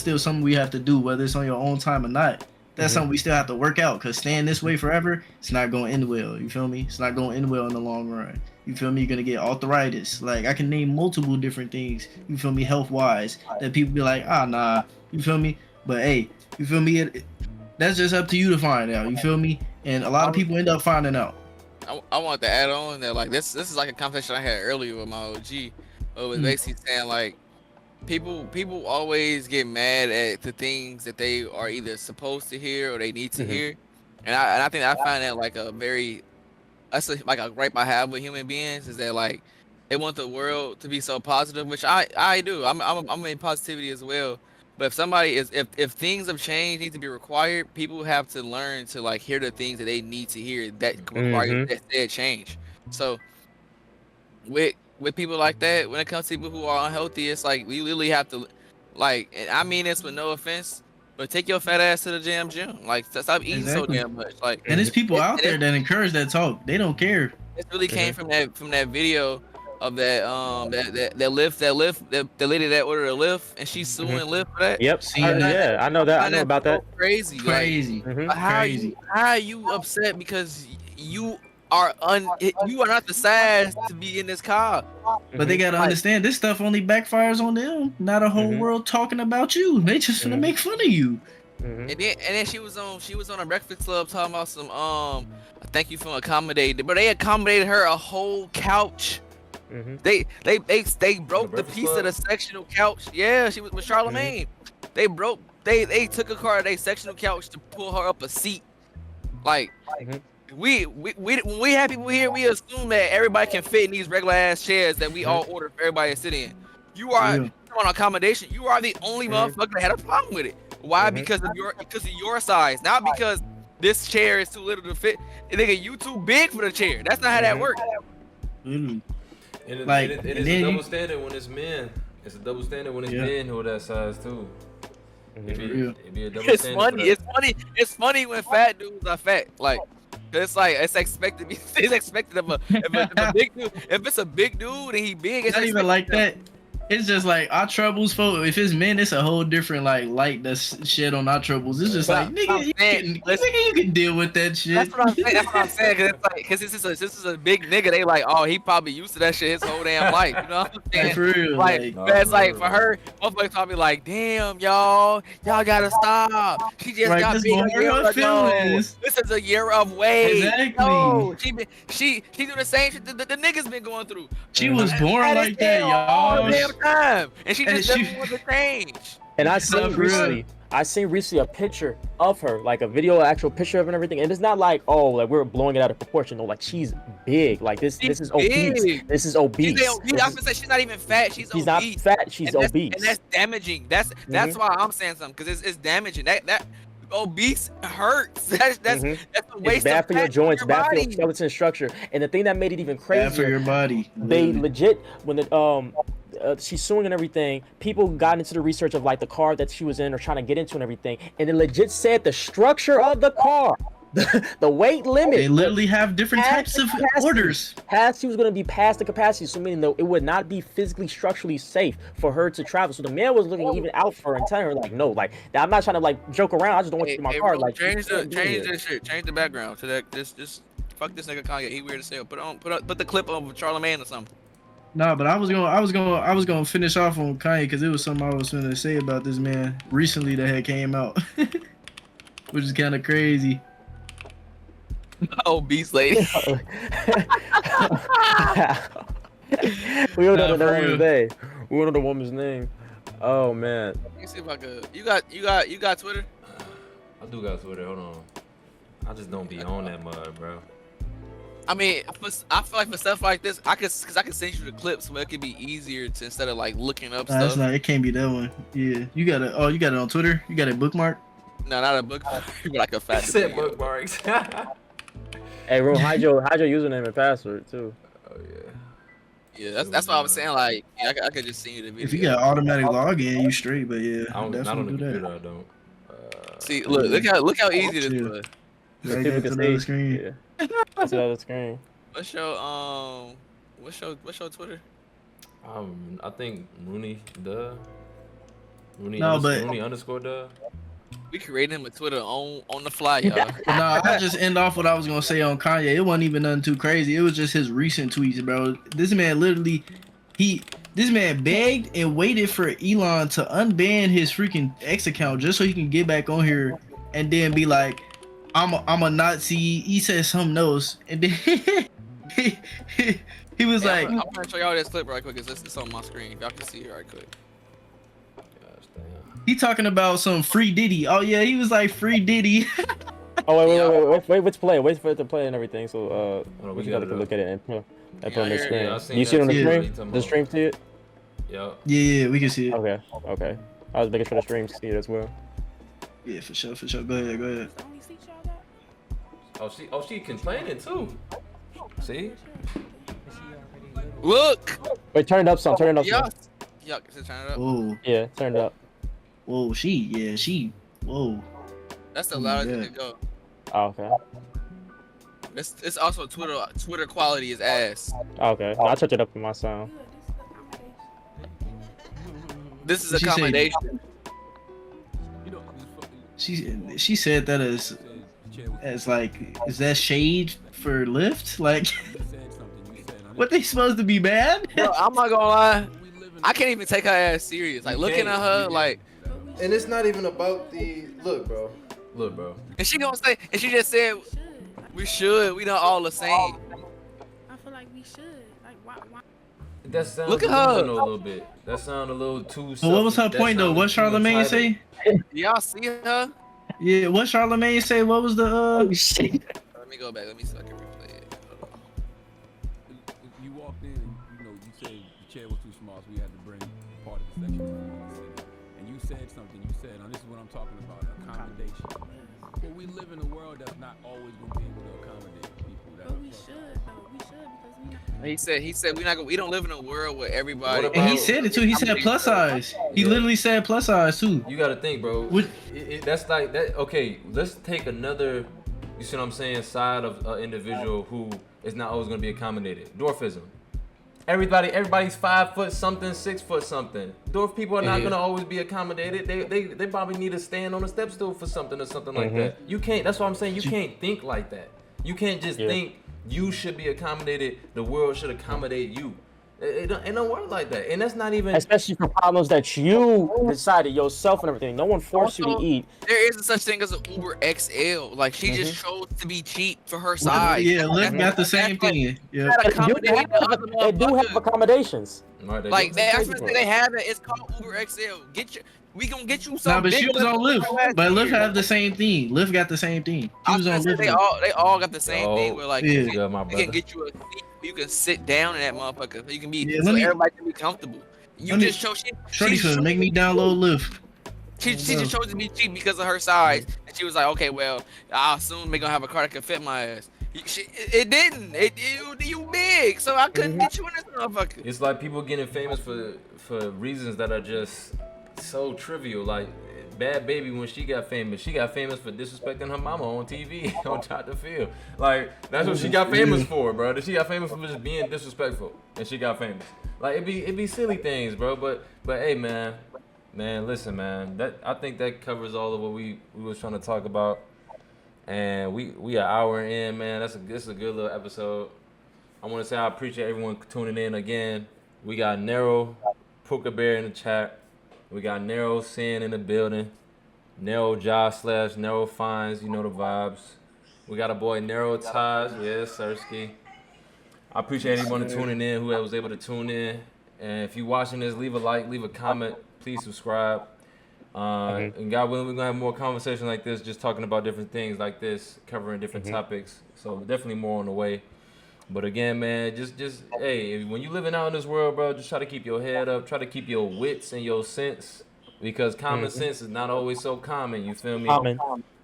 still something we have to do, whether it's on your own time or not. That's something we still have to work out, because staying this way forever, it's not going to end well. You feel me? It's not going to end well in the long run. You feel me? You're going to get arthritis. Like, I can name multiple different things, you feel me, health-wise, that people be like, nah, you feel me? But hey, you feel me? That's just up to you to find out, you feel me? And a lot of people end up finding out. I want to add on that, like, this is like a conversation I had earlier with my OG. It was basically saying, like, people always get mad at the things that they are either supposed to hear or they need to hear, and I think I find that like like a gripe I have with human beings, is that like they want the world to be so positive, which I do. I'm in positivity as well. But if things of change need to be required, people have to learn to like hear the things that they need to hear that require that said change. So with people like that, when it comes to people who are unhealthy, it's like we literally have to, like, and I mean this with no offense, but take your fat ass to the damn gym. Like, stop eating so damn much. Like, and there's people out there that encourage that talk. They don't care. It really came from that video of that Lyft, the lady that ordered a Lyft, and she's suing Lyft for that. Yep. I know that. I know about that. Crazy. Like, how are you upset because you are not the size to be in this car? But they gotta understand, this stuff only backfires on them, not a whole world talking about you. They just gonna make fun of you. And then she was on a Breakfast Club talking about some thank you for accommodating, but they accommodated her a whole couch. They broke the piece of the sectional couch. Yeah, she was with Charlemagne. They took a car, they sectional couch to pull her up a seat. Like, we when we have people here, we assume that everybody can fit in these regular ass chairs that we all order for everybody to sit in. You are on accommodation. You are the only motherfucker that had a problem with it. Why? Because of your size, not because this chair is too little to fit. Nigga, you too big for the chair. That's not how that works. And it's a double standard when it's men. It's a double standard when it's men who are that size too. It'd be a double standard. It's funny when fat dudes are fat. Like, it's expected. It's expected of a big dude. If it's a big dude and he big, it's not even like that. It's just like our troubles, folks. If it's men, it's a whole different light that's shed on our troubles. It's just like, nigga, you can deal with that shit. That's what I'm saying. Cause this is a big nigga. They like, oh, he probably used to that shit his whole damn life. You know what I'm saying? For real, it's like for her, motherfuckers probably like, damn, y'all gotta stop. She just got big. This is a year of weight. Exactly. No, she do the same shit the niggas been going through. She was born like that, y'all. Time, and she just doesn't want to change. And I seen recently a picture of her, like a video, actual picture of her and everything. And it's not like, oh, like we're blowing it out of proportion. No, like she's big. Like this is obese. This is obese. I was gonna say she's not even fat. She's obese. not fat. She's obese. And that's damaging. That's why I'm saying something, because it's damaging. That obese hurts. That's a waste. It's bad for your joints, bad for your skeleton structure. And the thing that made it even crazier, bad for your body. They legit, when she's suing and everything, people got into the research of like the car that she was in or trying to get into and everything, and it legit said the structure of the car the weight limit. They literally have different types of orders. She was going to be past the capacity, so meaning though it would not be physically, structurally safe for her to travel. So the man was looking even out for her and telling her like, no, like I'm not trying to like joke around. I just don't want you in my car. Bro, Like change this shit. Change the background to that. Just fuck this nigga Kanye. He weird as hell. Put the clip on Charlamagne or something. Nah, but I was gonna finish off on Kanye because it was something I was gonna say about this man recently that had came out, which is kind of crazy. Oh, Beast Lady. We don't know the woman's name. We don't know the woman's name. Oh man. Let me see if I could. You got Twitter? I do got Twitter. Hold on. I just don't be on that mud, bro. I mean, I feel like for stuff like this, I could send you the clips where it could be easier to instead of like looking up stuff. That's not. It can't be that one. Yeah, you got it. Oh, you got it on Twitter. You got it bookmarked. No, not a bookmark, but like a fat. Said bookmarks. Hey, bro, hide your username and password too. Oh yeah. Yeah, that's what I was saying. Like, yeah, I could just send you the video. If you got automatic login, you straight. But yeah, I don't, definitely not on the do computer. that. I don't. See, look how easy this was. Right there to the screen. Yeah. That's the screen. What's your Twitter? I think Rooney No, but Rooney underscore duh. We created him a Twitter on the fly, y'all. no, I just end off what I was gonna say on Kanye. It wasn't even nothing too crazy. It was just his recent tweets, bro. This man literally, this man begged and waited for Elon to unban his freaking X account just so he can get back on here and then be like, I'm a Nazi. He said something else, and then he was like, I'm gonna show y'all this clip right quick. It's on my screen. If y'all can see it right quick. he talking about some free Diddy. Oh yeah, he was like free Diddy. Oh wait, let's play. Wait for it to play and everything. So we you gotta look at it and put it on the screen. Yeah, You see it on the screen? stream? The stream see it? Yeah. Yeah, we can see it. Okay. I was making sure the stream see it as well. Yeah, for sure. Go ahead. Oh, she complaining too. See? Look. Wait, turn it up some. Turn it up some. Yuck, turn it up. Whoa. Yeah, turn it up. Whoa, whoa. That's the loudest it could go. Oh, okay. It's also Twitter quality is ass. Okay. No, I touch it up with my sound. This is accommodation. She said that as like, is that shade for Lyft? Like, what they supposed to be mad? Bro, I'm not gonna lie. I can't even take her ass serious. Like looking at her, like. And it's not even about the look, bro. And she gonna say, and she just said, we should. We not all the same. I feel like we should. Like, why? That sounds Look at her. a little bit. That sounds a little too. Well, what was her point though? What Charlamagne say? Y'all see her? Yeah, what Charlamagne say? What was the Let me go back. Let me see if I can replay it. You walked in and you said the chair was too small, so we had to bring part of the section. And you said something. You said, "Now this is what I'm talking about: accommodation." But we live in a world that's not always going to be able to accommodate people. But we should, though. We should because we not. He said we don't live in a world where everybody. And he said it too. He said plus size. He literally said plus size too. You gotta think, bro. That's like that. Okay, let's take another. You see what I'm saying? Side of an individual who is not always gonna be accommodated. Dwarfism. Everybody's 5 foot something, 6 foot something. Dwarf people are not gonna always be accommodated. They probably need to stand on a step stool for something or something like that. You can't. That's what I'm saying. You can't think like that. You can't just think you should be accommodated. The world should accommodate you. It don't work like that. And that's not even. Especially for problems that you decided yourself and everything. No one forced you to eat. There isn't such thing as an Uber XL. Like she just chose to be cheap for her size. Yeah, Lyft got the same thing. Yeah. They do have accommodations. Like they have it. It's called Uber XL. We gonna get you Nah, something. but she was on Lyft. But Lyft have the same thing. Lyft got the same thing. She was on Lyft. They all got the same thing. Where like yeah. they can get you a seat. You can sit down in that motherfucker. You can be so everybody can be comfortable. You just chose. Shorty said, make me download Lyft. She just chose to be cheap because of her size, and she was like, okay, well, I'll soon be gonna have a car that can fit my ass. It didn't. You big, so I couldn't get you in this motherfucker. It's like people getting famous for reasons that are just so trivial. Like Bad Baby when she got famous. She got famous for disrespecting her mama on TV on Top the Field. Like that's what she got famous for, bro. She got famous for just being disrespectful, and she got famous. Like it be silly things, bro. But hey, man, listen, man. I think that covers all of what we was trying to talk about, and we an hour in, man. This is a good little episode. I want to say I appreciate everyone tuning in again. We got NERO, Puka Bear in the chat. We got NERO Sin in the building. NERO Josh / NERO Fines, you know the vibes. We got a boy NERO Taj, yes, Sirski. I appreciate anyone tuning in, who was able to tune in. And if you're watching this, leave a like, leave a comment, please subscribe. And God willing, we're gonna have more conversations like this, just talking about different things like this, covering different topics. So definitely more on the way. But again, man, just hey, when you living out in this world, bro, just try to keep your head up, try to keep your wits and your sense, because common sense is not always so common. You feel me?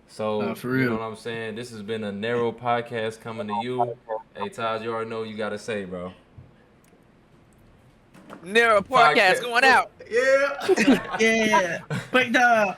So for real. You know what I'm saying? This has been a NERO podcast coming to you. Hey, Taj, you already know what you gotta say, bro. NERO podcast going out. Yeah. Yeah. Quick dog.